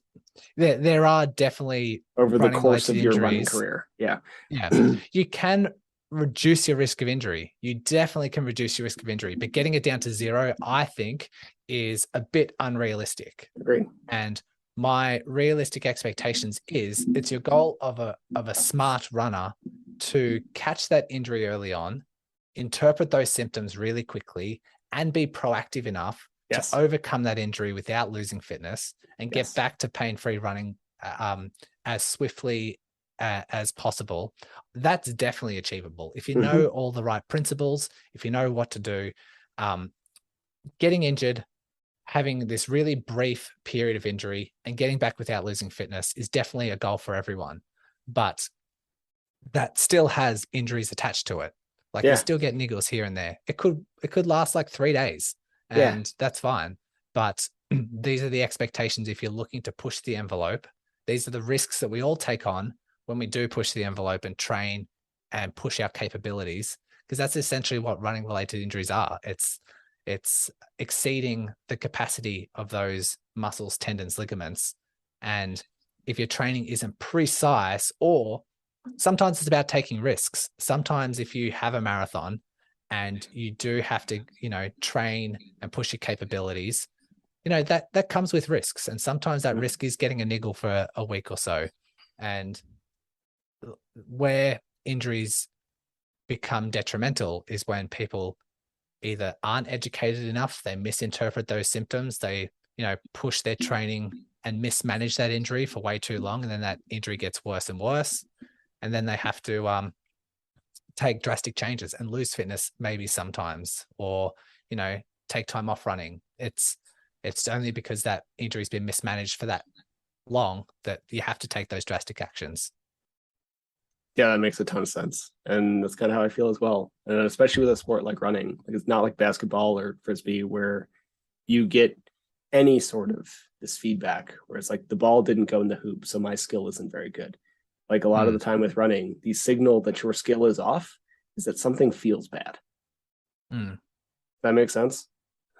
there are definitely over the course of your injuries. running career. Yeah. Yeah. You can reduce your risk of injury. You definitely can reduce your risk of injury, but getting it down to 0, I think, is a bit unrealistic. Agreed. And my realistic expectations is it's your goal of a smart runner to catch that injury early on, interpret those symptoms really quickly, and be proactive enough Yes. to overcome that injury without losing fitness and Yes. get back to pain-free running as swiftly as possible. That's definitely achievable. If you know all the right principles, if you know what to do, getting injured, having this really brief period of injury and getting back without losing fitness is definitely a goal for everyone. But that still has injuries attached to it. Like you still get niggles here and there. It could last like 3 days and that's fine. But these are the expectations if you're looking to push the envelope. These are the risks that we all take on when we do push the envelope and train and push our capabilities, because that's essentially what running related injuries are. It's exceeding the capacity of those muscles, tendons, ligaments. And if your training isn't precise, or sometimes it's about taking risks. Sometimes if you have a marathon and you do have to, train and push your capabilities, that comes with risks. And sometimes that risk is getting a niggle for a week or so. And where injuries become detrimental is when people either aren't educated enough, they misinterpret those symptoms, they, push their training and mismanage that injury for way too long. And then that injury gets worse and worse. And then they have to take drastic changes and lose fitness maybe sometimes, or, take time off running. It's only because that injury's been mismanaged for that long that you have to take those drastic actions. Yeah, that makes a ton of sense. And that's kind of how I feel as well. And especially with a sport like running, like it's not like basketball or frisbee where you get any sort of this feedback where it's like the ball didn't go in the hoop, so my skill isn't very good. Like a lot of the time with running, the signal that your skill is off is that something feels bad. That makes sense?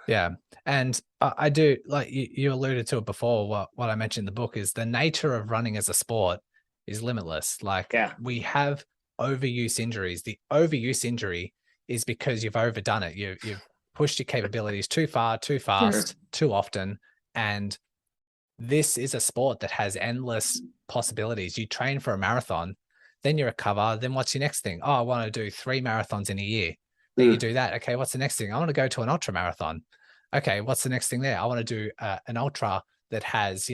Yeah. And I do, like you alluded to it before, what I mentioned in the book is the nature of running as a sport is limitless. Like we have overuse injuries. The overuse injury is because you've overdone it. You've pushed your capabilities too far, too fast, too often. And this is a sport that has endless possibilities. You train for a marathon, then you recover. Then what's your next thing? Oh, I want to do 3 marathons in a year. Then you do that. Okay, what's the next thing? I want to go to an ultra marathon. Okay, what's the next thing there? I want to do an ultra that has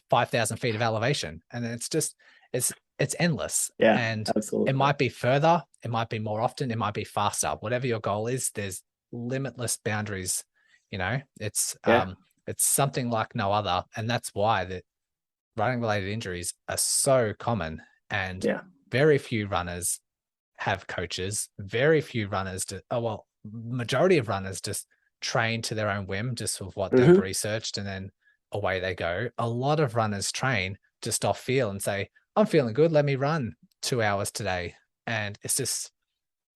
5,000 feet of elevation, and then it's endless. Yeah, and absolutely. It might be further, it might be more often, it might be faster. Whatever your goal is, there's limitless boundaries. It's something like no other, and that's why that running related injuries are so common. And very few runners have coaches. Very few runners majority of runners just train to their own whim, just with what they've researched, and then away they go. A lot of runners train just off feel and say, I'm feeling good, let me run 2 hours today. And it's just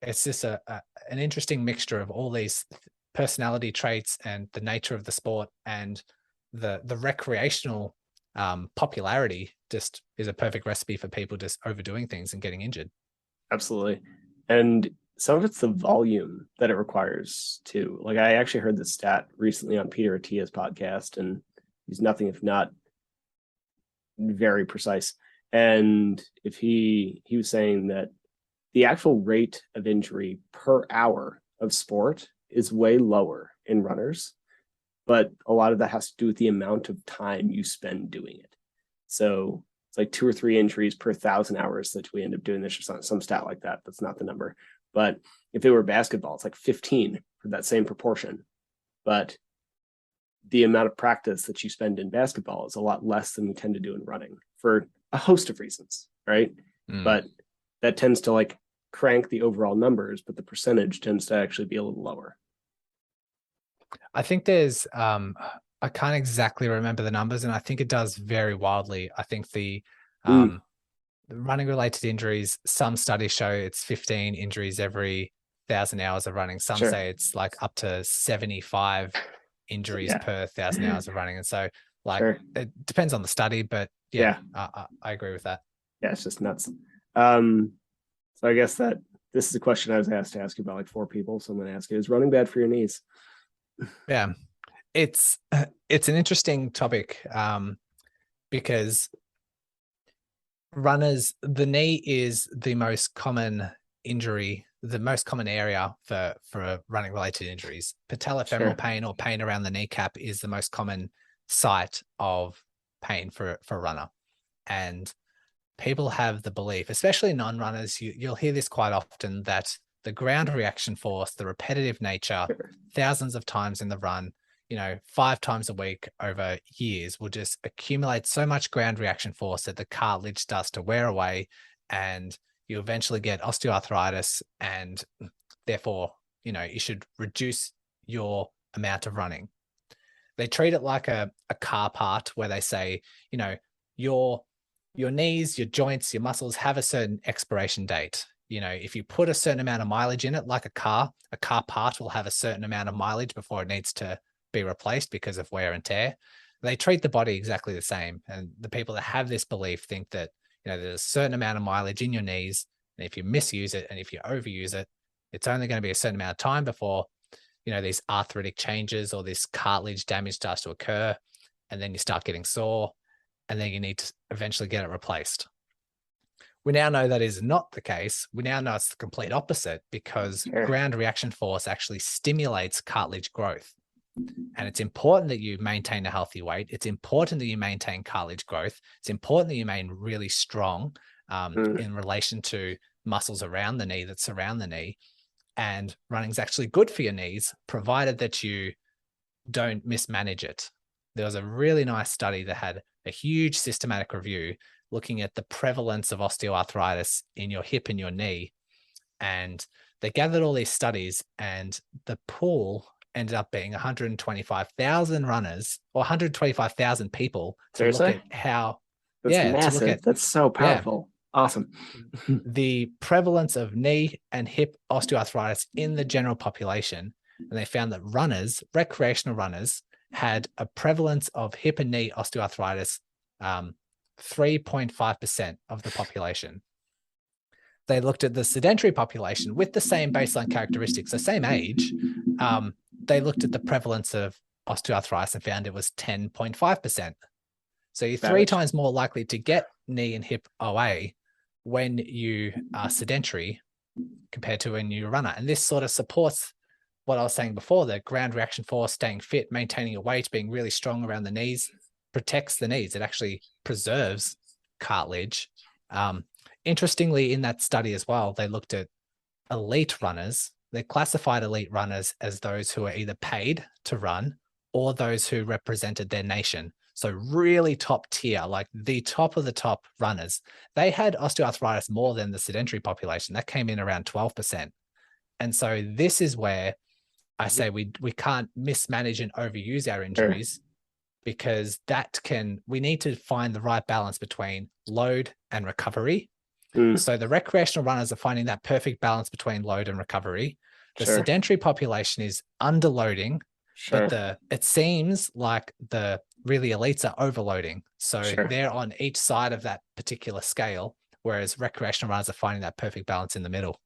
an interesting mixture of all these personality traits and the nature of the sport, and the recreational popularity just is a perfect recipe for people just overdoing things and getting injured. Absolutely. And some of it's the volume that it requires too. Like I actually heard this stat recently on Peter Attia's podcast, and he's nothing if not very precise. And if he was saying that the actual rate of injury per hour of sport is way lower in runners, but a lot of that has to do with the amount of time you spend doing it. So it's like 2 or 3 injuries per 1,000 hours that we end up doing this, or some stat like that. That's not the number. But if it were basketball, it's like 15 for that same proportion. But the amount of practice that you spend in basketball is a lot less than we tend to do in running for a host of reasons, right? But that tends to like crank the overall numbers, but the percentage tends to actually be a little lower. I think there's I can't exactly remember the numbers, and I think it does vary wildly. I think the running related injuries, some studies show it's 15 injuries every 1,000 hours of running. Some Sure. say it's like up to 75 injuries Yeah. per 1,000 hours of running. And so like Sure. it depends on the study, but yeah, Yeah. I agree with that. Yeah. It's just nuts. Um, so I guess that this is a question I was asked to ask you about like four people. So I'm going to ask you: is running bad for your knees? Yeah. It's it's an interesting topic because the knee is the most common injury, the most common area for running related injuries. Patellofemoral Sure. pain or pain around the kneecap is the most common site of pain for a runner. And people have the belief, especially non-runners, you'll hear this quite often, that the ground reaction force, the repetitive nature, Sure. thousands of times in the run, 5 times a week over years will just accumulate so much ground reaction force that the cartilage starts to wear away and you eventually get osteoarthritis and therefore, you should reduce your amount of running. They treat it like a car part where they say, your your knees, your joints, your muscles have a certain expiration date. If you put a certain amount of mileage in it, like a car part will have a certain amount of mileage before it needs to be replaced because of wear and tear. They treat the body exactly the same. And the people that have this belief think that, there's a certain amount of mileage in your knees. And if you misuse it and if you overuse it, it's only going to be a certain amount of time before, these arthritic changes or this cartilage damage starts to occur. And then you start getting sore and then you need to eventually get it replaced. We now know that is not the case. We now know it's the complete opposite because Sure. ground reaction force actually stimulates cartilage growth. And it's important that you maintain a healthy weight. It's important that you maintain cartilage growth. It's important that you remain really strong in relation to muscles around the knee that surround the knee. And running is actually good for your knees, provided that you don't mismanage it. There was a really nice study that had a huge systematic review looking at the prevalence of osteoarthritis in your hip and your knee. And they gathered all these studies, and the pool ended up being 125,000 runners or 125,000 people to look Seriously? at how, That's to look massive. at, That's so yeah, powerful. Awesome. the prevalence of knee and hip osteoarthritis in the general population. And they found that recreational runners, had a prevalence of hip and knee osteoarthritis 3.5% of the population. They looked at the sedentary population with the same baseline characteristics, the same age. They looked at the prevalence of osteoarthritis and found it was 10.5%. So you're three times more likely to get knee and hip OA when you are sedentary compared to when you're a runner. And this sort of supports what I was saying before, the ground reaction force, staying fit, maintaining your weight, being really strong around the knees, protects the knees. It actually preserves cartilage. Interestingly, in that study as well, they looked at elite runners. They classified elite runners as those who are either paid to run or those who represented their nation. So really top tier, like the top of the top runners. They had osteoarthritis more than the sedentary population. That came in around 12%. And so this is where I say we can't mismanage and overuse our injuries, because we need to find the right balance between load and recovery. So the recreational runners are finding that perfect balance between load and recovery. The sedentary population is underloading, but it seems like the really elites are overloading. So they're on each side of that particular scale, whereas recreational runners are finding that perfect balance in the middle.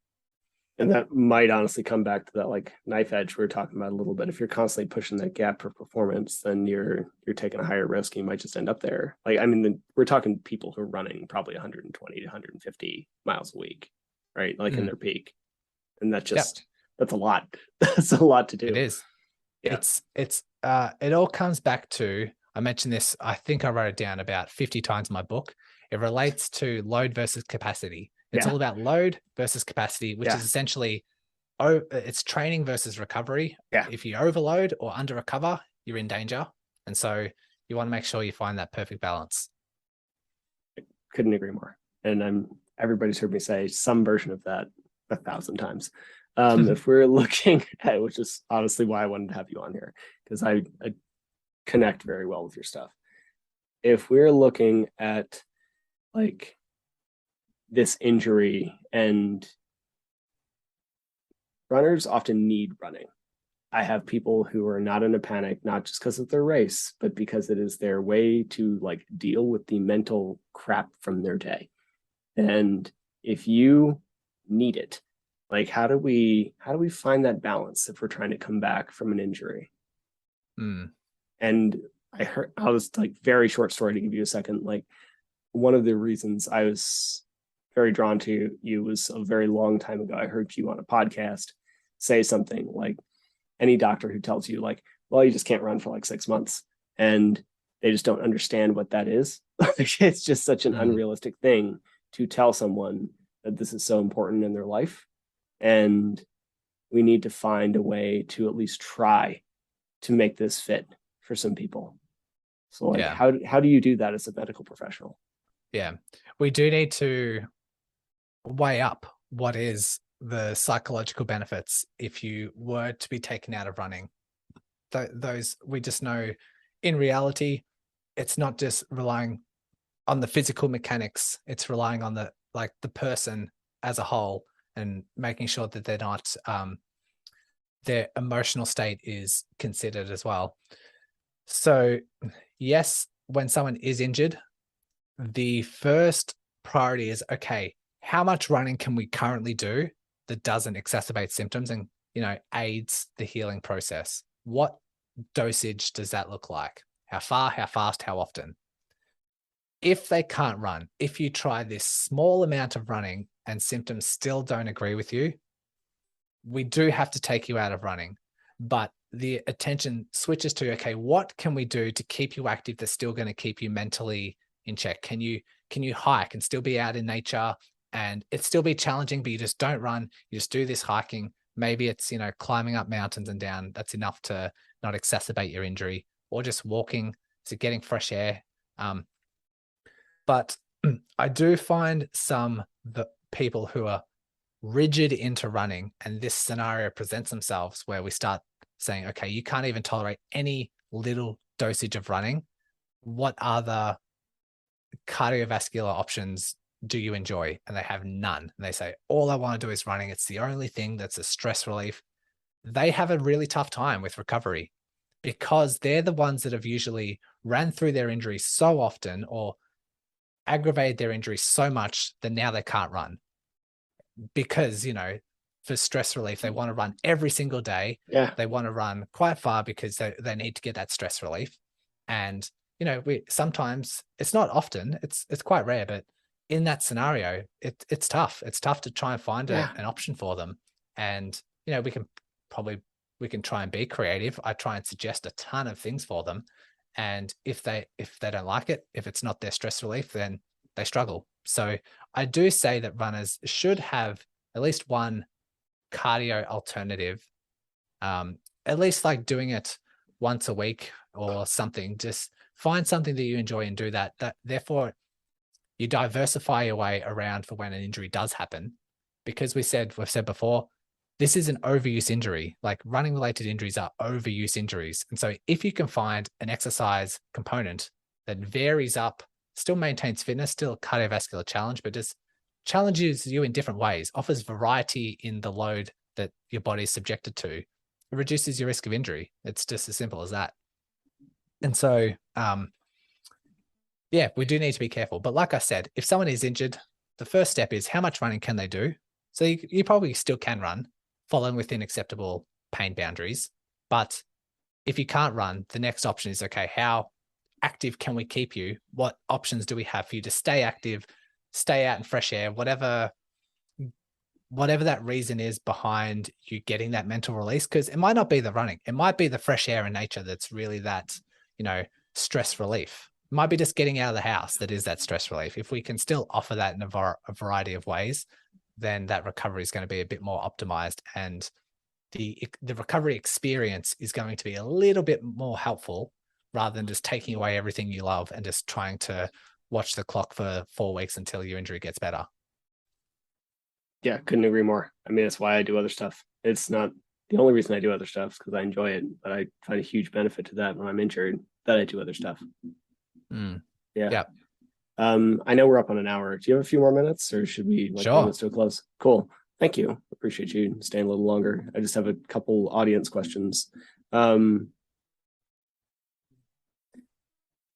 And that might honestly come back to that like knife edge we were talking about a little bit. If you're constantly pushing that gap for performance, then you're taking a higher risk. You might just end up there. Like, I mean, we're talking people who are running probably 120 to 150 miles a week, right? Like in their peak. And that's a lot. That's a lot to do. It is. Yeah. It all comes back to, I mentioned this, I think I wrote it down about 50 times in my book. It relates to load versus capacity. It's all about load versus capacity, which is essentially, it's training versus recovery. Yeah. If you overload or under recover, you're in danger. And so you want to make sure you find that perfect balance. Couldn't agree more. And everybody's heard me say some version of that 1,000 times. If we're looking at, which is honestly why I wanted to have you on here, because I connect very well with your stuff. If we're looking at like this injury, and runners often need running. I have people who are not in a panic, not just because of their race, but because it is their way to like deal with the mental crap from their day. And if you need it, like how do we find that balance if we're trying to come back from an injury? And I was like, very short story to give you a second. Like, one of the reasons I was very drawn to you was a very long time ago. I heard you on a podcast say something like, any doctor who tells you like, well, you just can't run for like 6 months, and they just don't understand what that is. It's just such an unrealistic thing to tell someone that this is so important in their life. And we need to find a way to at least try to make this fit for some people. So like, how do you do that as a medical professional? Yeah, we do need to weigh up what is the psychological benefits if you were to be taken out of running. Those, we just know in reality, it's not just relying on the physical mechanics, it's relying on the person as a whole, and making sure that they're not their emotional state is considered as well. So yes, when someone is injured, the first priority is, okay, how much running can we currently do that doesn't exacerbate symptoms and, aids the healing process? What dosage does that look like? How far, how fast, how often? If they can't run, if you try this small amount of running and symptoms still don't agree with you, we do have to take you out of running. But the attention switches to, okay, what can we do to keep you active that's still going to keep you mentally in check? Can you hike and still be out in nature and it still be challenging, but you just don't run, you just do this hiking? Maybe it's, climbing up mountains and down. That's enough to not exacerbate your injury, or just walking, so getting fresh air. But I do find the people who are rigid into running, and this scenario presents themselves where we start saying, okay, you can't even tolerate any little dosage of running. What other cardiovascular options do you enjoy? And they have none. And they say, all I want to do is running. It's the only thing that's a stress relief. They have a really tough time with recovery, because they're the ones that have usually ran through their injuries so often or aggravated their injuries so much that now they can't run. Because, for stress relief, they want to run every single day. Yeah. They want to run quite far because they need to get that stress relief. And, we sometimes, it's not often, it's quite rare, but in that scenario, it's tough. It's tough to try and find an option for them. And, we can try and be creative. I try and suggest a ton of things for them. And if they don't like it, if it's not their stress relief, then they struggle. So I do say that runners should have at least one cardio alternative, at least like doing it once a week or something. Just find something that you enjoy and do that. Therefore, you diversify your way around for when an injury does happen. Because we've said before, this is an overuse injury. Like, running related injuries are overuse injuries. And so if you can find an exercise component that varies up, still maintains fitness, still a cardiovascular challenge, but just challenges you in different ways, offers variety in the load that your body is subjected to, it reduces your risk of injury. It's just as simple as that. And so, we do need to be careful. But like I said, if someone is injured, the first step is, how much running can they do? So you probably still can run, following within acceptable pain boundaries. But if you can't run, the next option is, okay, how active can we keep you? What options do we have for you to stay active, stay out in fresh air, whatever that reason is behind you getting that mental release? Because it might not be the running, it might be the fresh air in nature that's really that, stress relief. It might be just getting out of the house that is that stress relief. If we can still offer that in a variety of ways, then that recovery is going to be a bit more optimized, and the recovery experience is going to be a little bit more helpful, rather than just taking away everything you love and just trying to watch the clock for 4 weeks until your injury gets better. Yeah, couldn't agree more. I mean, that's why I do other stuff. It's not the only reason I do other stuff, because I enjoy it, but I find a huge benefit to that when I'm injured, that I do other stuff. Yeah. I know we're up on an hour. Do you have a few more minutes, or should we like bring Sure. this to a close? Cool. Thank you. Appreciate you staying a little longer. I just have a couple audience questions. Um,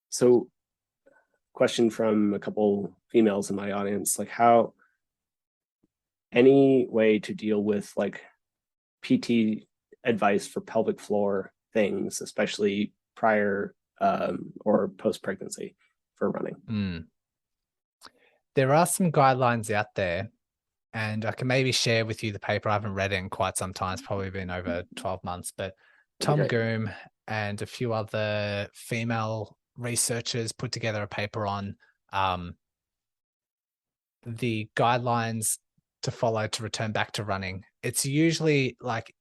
so question from a couple females in my audience, like how any way to deal with like PT advice for pelvic floor things, especially prior or post pregnancy for running. Mm. There are some guidelines out there, and I can maybe share with you the paper. I haven't read it in quite some time. It's probably been over 12 months, but That'd be Tom great. Goom and a few other female researchers put together a paper on um, the guidelines to follow to return back to running. It's usually like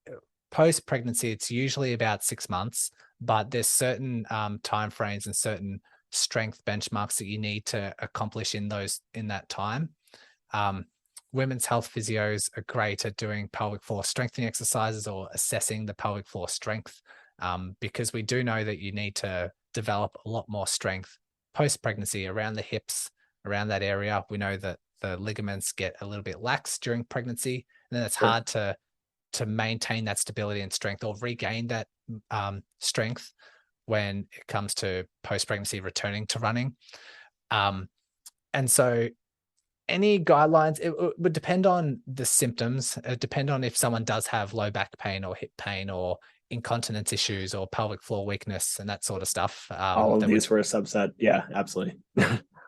post pregnancy, it's usually about 6 months, but there's certain timeframes and certain strength benchmarks that you need to accomplish in that time. Um, women's health physios are great at doing pelvic floor strengthening exercises or assessing the pelvic floor strength, because we do know that you need to develop a lot more strength post pregnancy around the hips, around that area. We know that the ligaments get a little bit lax during pregnancy, and then it's Sure. hard to maintain that stability and strength or regain that strength when it comes to post pregnancy returning to running. And so any guidelines, it would depend on the symptoms. It depend on if someone does have low back pain or hip pain or incontinence issues or pelvic floor weakness and that sort of stuff. All of That would these were a subset. Yeah, absolutely.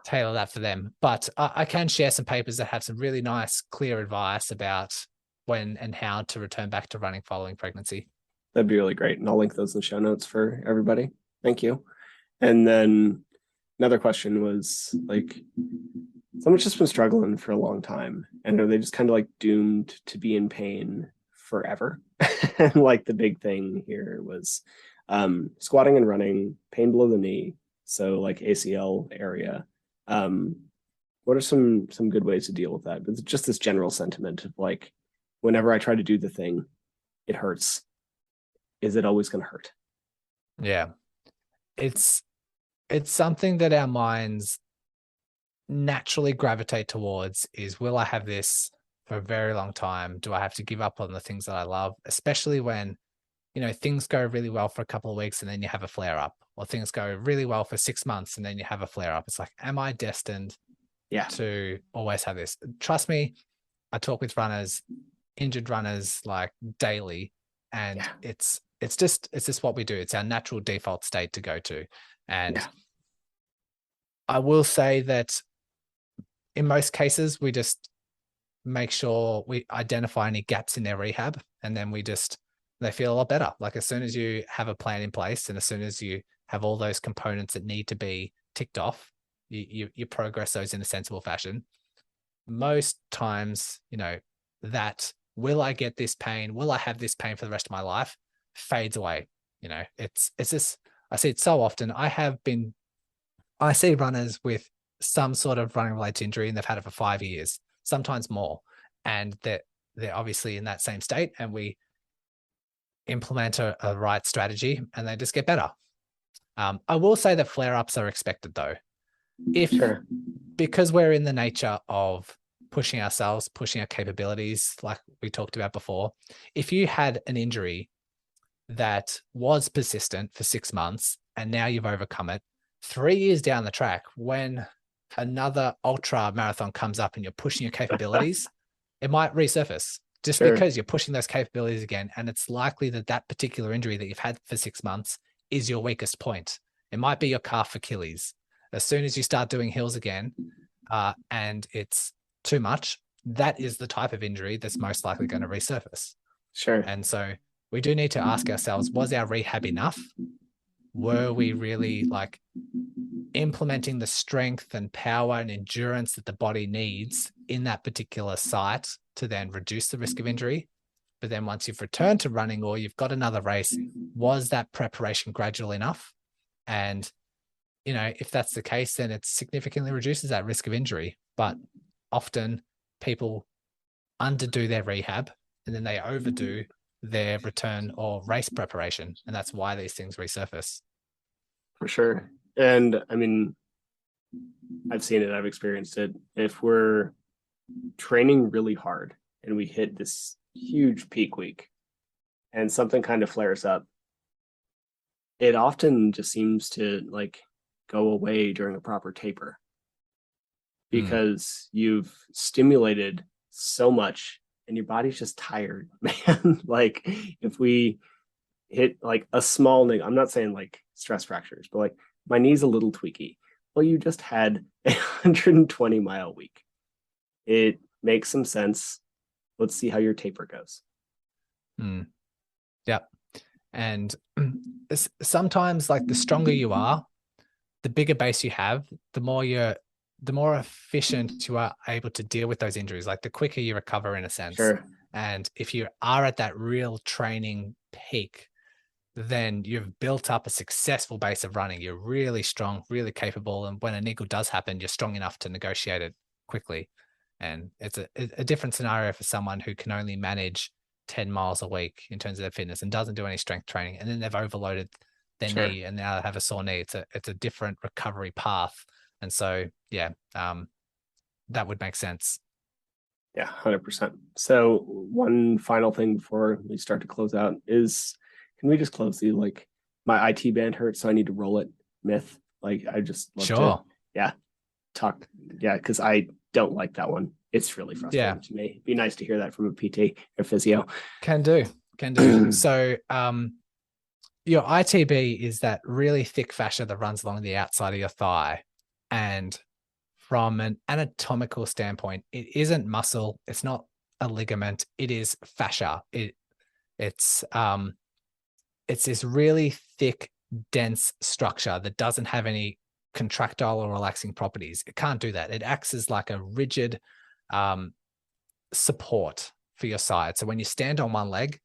tailor that for them. But I can share some papers that have some really nice, clear advice about when and how to return back to running following pregnancy. That'd be really great. And I'll link those in the show notes for everybody. Thank you. And then another question was like, someone's just been struggling for a long time, and are they just kind of like doomed to be in pain forever? And like the big thing here was squatting and running, pain below the knee, so like ACL area. Um, what are some good ways to deal with that? But just this general sentiment of like, whenever I try to do the thing, it hurts. Is it always going to hurt? Yeah. It's something that our minds naturally gravitate towards is, will I have this for a very long time? Do I have to give up on the things that I love? Especially when, things go really well for a couple of weeks and then you have a flare up, or things go really well for 6 months and then you have a flare up. It's like, am I destined Yeah. to always have this? Trust me, I talk with runners, injured runners, like daily, and Yeah. it's just what we do. It's our natural default state to go to. And Yeah. I will say that in most cases, we just make sure we identify any gaps in their rehab, and then they feel a lot better. Like as soon as you have a plan in place and as soon as you have all those components that need to be ticked off, you progress those in a sensible fashion. Most times, that will I get this pain? Will I have this pain for the rest of my life? Fades away. It's just, I see it so often. I see runners with some sort of running related injury and they've had it for 5 years, sometimes more. And they're obviously in that same state, and we implement a right strategy and they just get better. I will say that flare-ups are expected though. Sure. Because we're in the nature of pushing ourselves, pushing our capabilities, like we talked about before, if you had an injury that was persistent for 6 months and now you've overcome it, 3 years down the track, when another ultra marathon comes up and you're pushing your capabilities, it might resurface just Sure. because you're pushing those capabilities again. And it's likely that that particular injury that you've had for 6 months is your weakest point. It might be your calf Achilles. As soon as you start doing hills again, and it's too much, that is the type of injury that's most likely going to resurface. Sure. And so we do need to ask ourselves, was our rehab enough? Were we really like implementing the strength and power and endurance that the body needs in that particular site to then reduce the risk of injury? But then once you've returned to running or you've got another race, was that preparation gradual enough? And, if that's the case, then it significantly reduces that risk of injury. But often people underdo their rehab and then they overdo their return or race preparation. And that's why these things resurface. For sure. And I mean, I've seen it, I've experienced it. If we're training really hard and we hit this huge peak week and something kind of flares up, it often just seems to like go away during a proper taper Mm, because you've stimulated so much and your body's just tired, man. Like if we hit like a small niggle, I'm not saying like stress fractures, but like my knee's a little tweaky. Well, you just had a 120-mile week. It makes some sense. Let's see how your taper goes. mm, yep. And sometimes, like the stronger you are, the bigger base you have, the more efficient you are able to deal with those injuries. Like the quicker you recover, in a sense. Sure. And if you are at that real training peak, then you've built up a successful base of running. You're really strong, really capable. And when a niggle does happen, you're strong enough to negotiate it quickly. And it's a different scenario for someone who can only manage 10 miles a week in terms of their fitness and doesn't do any strength training. And then they've overloaded their Sure. knee and now they have a sore knee. It's a different recovery path. And so, yeah, that would make sense. Yeah, 100%. So one final thing before we start to close out is, can we just close the like my IT band hurts, so I need to roll it myth? Like I just love Sure. to, yeah, talk, yeah, because I don't like that one. It's really frustrating to me. It'd be nice to hear that from a PT or physio. Can do. So your ITB is that really thick fascia that runs along the outside of your thigh. And from an anatomical standpoint, it isn't muscle. It's not a ligament. It is fascia. It's this really thick, dense structure that doesn't have any contractile or relaxing properties. It can't do that. It acts as like a rigid support for your side. So when you stand on one leg,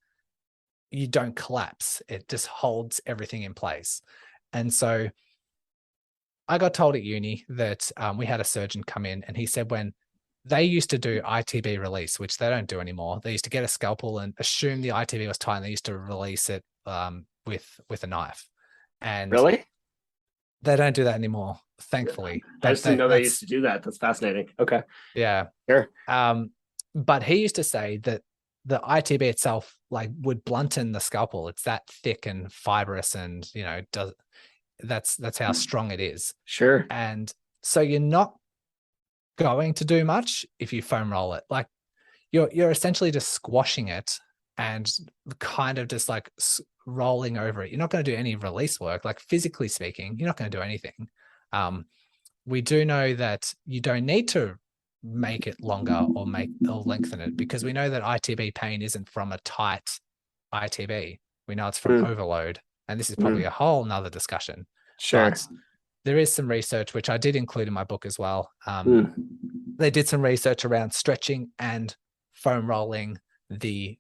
you don't collapse. It just holds everything in place. And so I got told at uni that we had a surgeon come in and he said when they used to do ITB release, which they don't do anymore, they used to get a scalpel and assume the ITB was tight and they used to release it with a knife. And Really? they don't do that anymore, thankfully. I But just didn't know they used to do that. That's fascinating. Okay. yeah. Sure. But he used to say that the ITB itself like would blunten the scalpel. It's that thick and fibrous, and that's how strong it is. Sure. And so you're not going to do much if you foam roll it. Like you're essentially just squashing it and kind of just like rolling over it. You're not going to do any release work. Like physically speaking, you're not going to do anything. We do know that you don't need to make it longer or lengthen it, because we know that ITB pain isn't from a tight ITB. We know it's from overload. And this is probably a whole nother discussion. Sure. But there is some research, which I did include in my book as well. They did some research around stretching and foam rolling the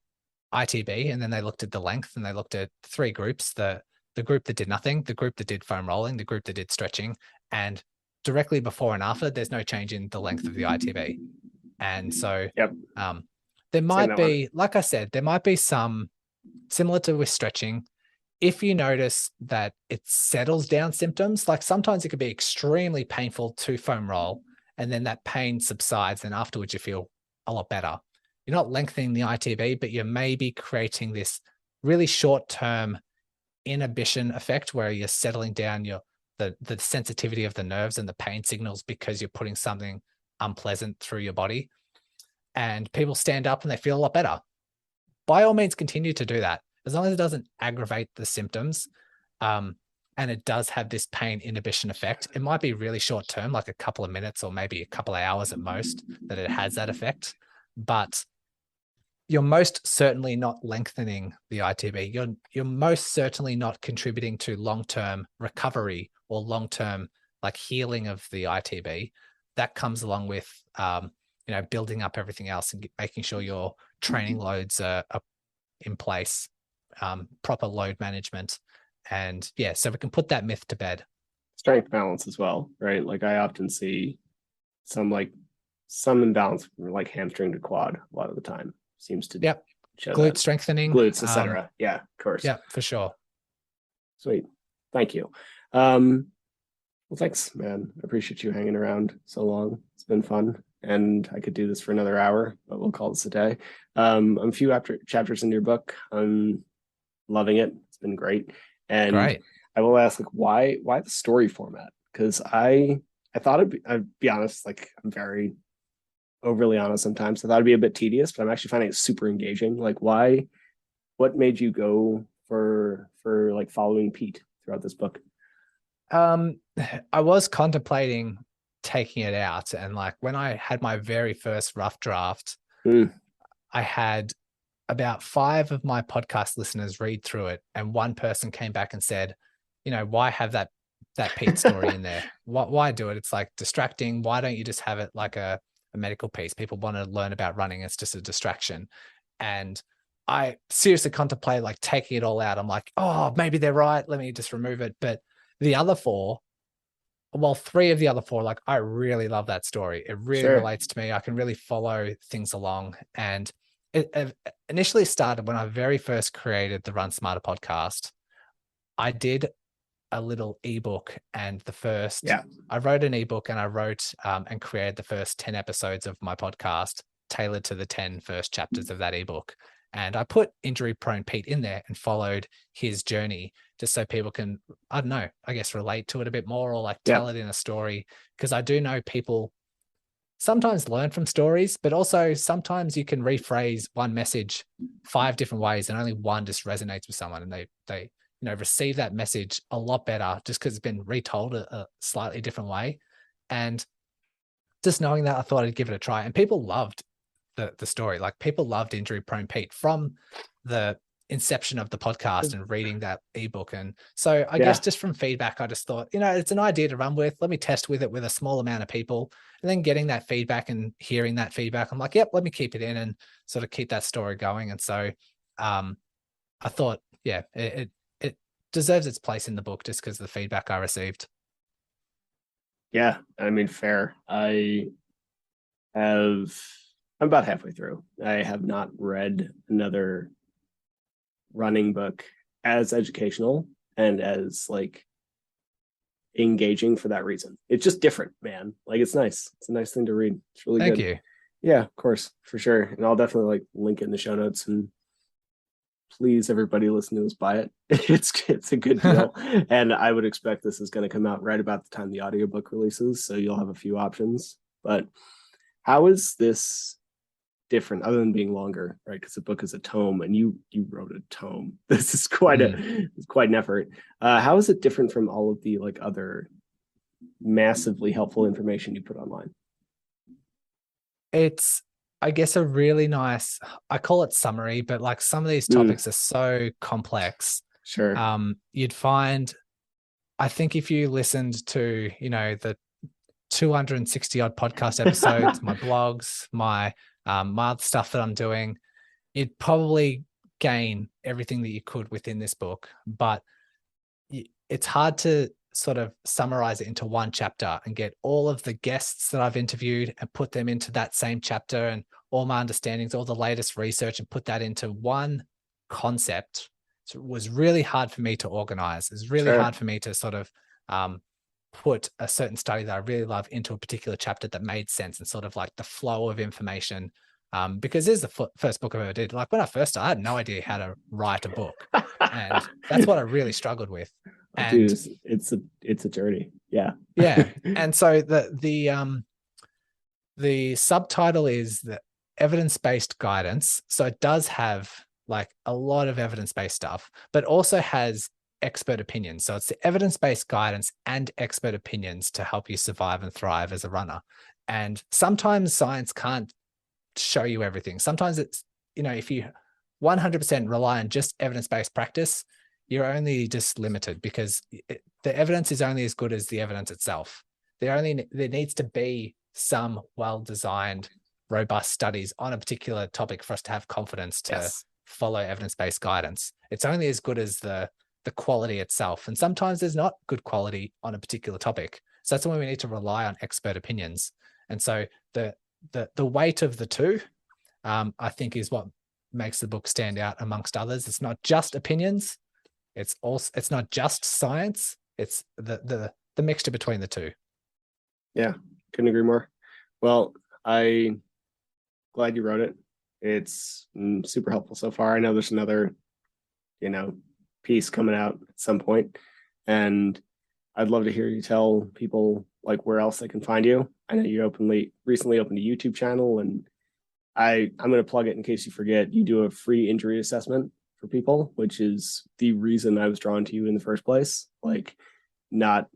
ITB, and then they looked at the length, and they looked at three groups: the group that did nothing, the group that did foam rolling, the group that did stretching. And directly before and after, there's no change in the length of the ITB. And so there might be, like I said, there might be some similar to with stretching. If you notice that it settles down symptoms, like sometimes it could be extremely painful to foam roll, and then that pain subsides, and afterwards you feel a lot better. You're not lengthening the ITB, but you're maybe creating this really short-term inhibition effect where you're settling down the sensitivity of the nerves and the pain signals because you're putting something unpleasant through your body. And people stand up and they feel a lot better. By all means, continue to do that, as long as it doesn't aggravate the symptoms. And it does have this pain inhibition effect. It might be really short term, like a couple of minutes or maybe a couple of hours at most, that it has that effect. But you're most certainly not lengthening the ITB. You're most certainly not contributing to long-term recovery or long-term like healing of the ITB. That comes along with building up everything else and making sure your training loads are in place, proper load management. And yeah, so we can put that myth to bed. Strength balance as well, right? Like I often see some imbalance from like hamstring to quad a lot of the time. Seems to show glute that. strengthening, Glutes, etc. Yeah, of course. Yeah, for sure. Sweet. Thank you. Well, thanks, man. I appreciate you hanging around so long. It's been fun. And I could do this for another hour, but we'll call this a day. I'm a few after chapters in your book. I'm loving it. It's been great. And Great. I will ask, like, why the story format? Because I thought I'd be honest, like I'm very overly honest sometimes. I thought it'd be a bit tedious, but I'm actually finding it super engaging. Like, what made you go for like following Pete throughout this book? Um, I was contemplating taking it out, and like when I had my very first rough draft, Mm. I had about 5 of my podcast listeners read through it, and one person came back and said, why have that Pete story in there? Why do it? It's like distracting. Why don't you just have it like a medical piece? People want to learn about running. It's just a distraction. And I seriously contemplate like taking it all out. I'm like, oh, maybe they're right. Let me just remove it. But the other 4, well, 3 of the other 4, like I really love that story. It really Sure. relates to me. I can really follow things along. And it initially started when I very first created the Run Smarter podcast. I did a little ebook, and Yeah. I wrote an ebook, and I wrote and created the first 10 episodes of my podcast tailored to the 10 first chapters of that ebook. And I put injury prone Pete in there and followed his journey just so people can, I don't know, I guess relate to it a bit more, or like Yeah. tell it in a story. Because I do know people sometimes learn from stories, but also sometimes you can rephrase one message 5 different ways and only one just resonates with someone, and they receive that message a lot better just because it's been retold a slightly different way. And just knowing that, I thought I'd give it a try. And people loved the story. Like people loved Injury Prone Pete from the inception of the podcast and reading that ebook. And so I guess Yeah. just from feedback, I just thought, it's an idea to run with. Let me test with it with a small amount of people. And then getting that feedback and hearing that feedback, I'm like, yep, let me keep it in and sort of keep that story going. And so I thought, yeah, it deserves its place in the book just because of the feedback I received. Yeah. I mean, fair. Have I'm about halfway through. I have not read another running book as educational and as like engaging for that reason. It's just different, man. Like it's nice. It's a nice thing to read. It's really Thank good. you. Yeah, of course, for sure. And I'll definitely like link it in the show notes, and please everybody listen to this, buy it. It's a good deal. And I would expect this is going to come out right about the time the audiobook releases, so you'll have a few options. But how is this different other than being longer, right? Because the book is a tome, and you wrote a tome. This is quite it's quite an effort. How is it different from all of the like other massively helpful information you put online? It's, I guess, a really nice, I call it summary, but like some of these Mm, topics are so complex. sure. You'd find, I think if you listened to, the 260 odd podcast episodes, my blogs, my other stuff that I'm doing, you'd probably gain everything that you could within this book. But it's hard to sort of summarize it into one chapter and get all of the guests that I've interviewed and put them into that same chapter, and all my understandings, all the latest research, and put that into one concept. So it was really hard for me to organize. It's really Sure. hard for me to sort of put a certain study that I really love into a particular chapter that made sense, and sort of like the flow of information. Because this is the first book I ever did. Like when I first started, I had no idea how to write a book. And that's what I really struggled with. Dude, And it's a journey. Yeah. yeah. And so the subtitle is the evidence-based guidance. So it does have like a lot of evidence-based stuff, but also has expert opinions. So it's the evidence-based guidance and expert opinions to help you survive and thrive as a runner. And sometimes science can't show you everything. Sometimes it's, if you 100% rely on just evidence-based practice, you're only just limited, because the evidence is only as good as the evidence itself. There needs to be some well-designed, robust studies on a particular topic for us to have confidence to Yes. follow evidence-based guidance. It's only as good as the quality itself. And sometimes there's not good quality on a particular topic. So that's when we need to rely on expert opinions. And so the weight of the two, I think, is what makes the book stand out amongst others. It's not just opinions. It's not just science. It's the the mixture between the two. Yeah, couldn't agree more. Well, I'm glad you wrote it. It's super helpful so far. I know there's another, piece coming out at some point, and I'd love to hear you tell people like where else they can find you. I know you recently opened a YouTube channel, and I'm going to plug it in case you forget. You do a free injury assessment for people, which is the reason I was drawn to you in the first place. Like, not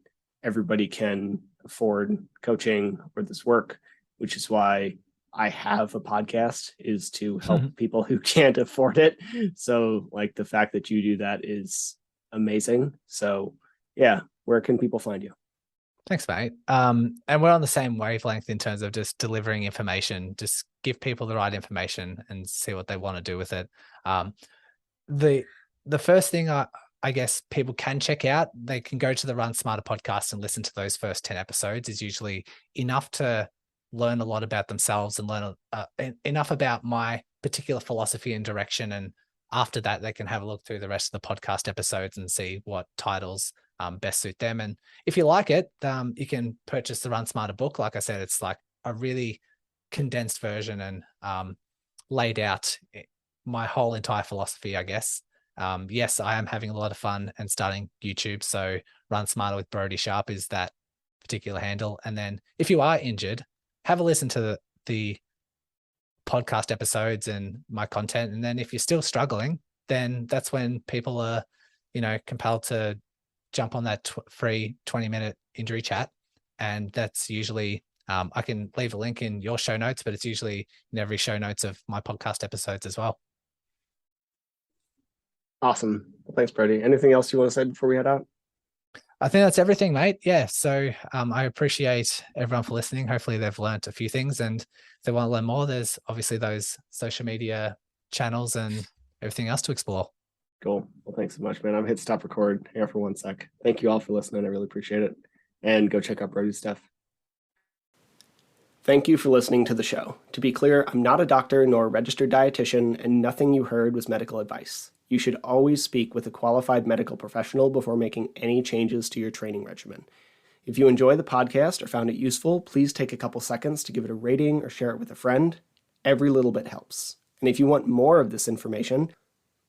everybody can afford coaching or this work, which is why I have a podcast, is to help people who can't afford it. So like the fact that you do that is amazing. So yeah, where can people find you? Thanks, mate. And we're on the same wavelength in terms of just delivering information. Just give people the right information and see what they want to do with it. The first thing I guess people can check out, they can go to the Run Smarter podcast and listen to those first 10 episodes. Is usually enough to learn a lot about themselves and learn enough about my particular philosophy and direction. And after that, they can have a look through the rest of the podcast episodes and see what titles best suit them. And if you like it, you can purchase the Run Smarter book. Like I said, it's like a really condensed version and laid out my whole entire philosophy, I guess. Yes, I am having a lot of fun and starting YouTube. So Run Smarter with Brodie Sharpe is that particular handle. And then if you are injured, have a listen to the podcast episodes and my content. And then if you're still struggling, then that's when people are, compelled to jump on that free 20-minute injury chat. And that's usually, I can leave a link in your show notes, but it's usually in every show notes of my podcast episodes as well. Awesome. Well, thanks, Brodie. Anything else you want to say before we head out? I think that's everything, mate. Yeah. So I appreciate everyone for listening. Hopefully they've learned a few things, and if they want to learn more, there's obviously those social media channels and everything else to explore. Cool. Well, thanks so much, man. I'm hit stop record here for 1 sec. Thank you all for listening. I really appreciate it. And go check out Brodie's stuff. Thank you for listening to the show. To be clear, I'm not a doctor nor a registered dietitian, and nothing you heard was medical advice. You should always speak with a qualified medical professional before making any changes to your training regimen. If you enjoy the podcast or found it useful, please take a couple seconds to give it a rating or share it with a friend. Every little bit helps. And if you want more of this information,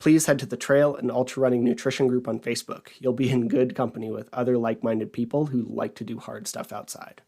please head to the Trail and Ultra Running Nutrition group on Facebook. You'll be in good company with other like-minded people who like to do hard stuff outside.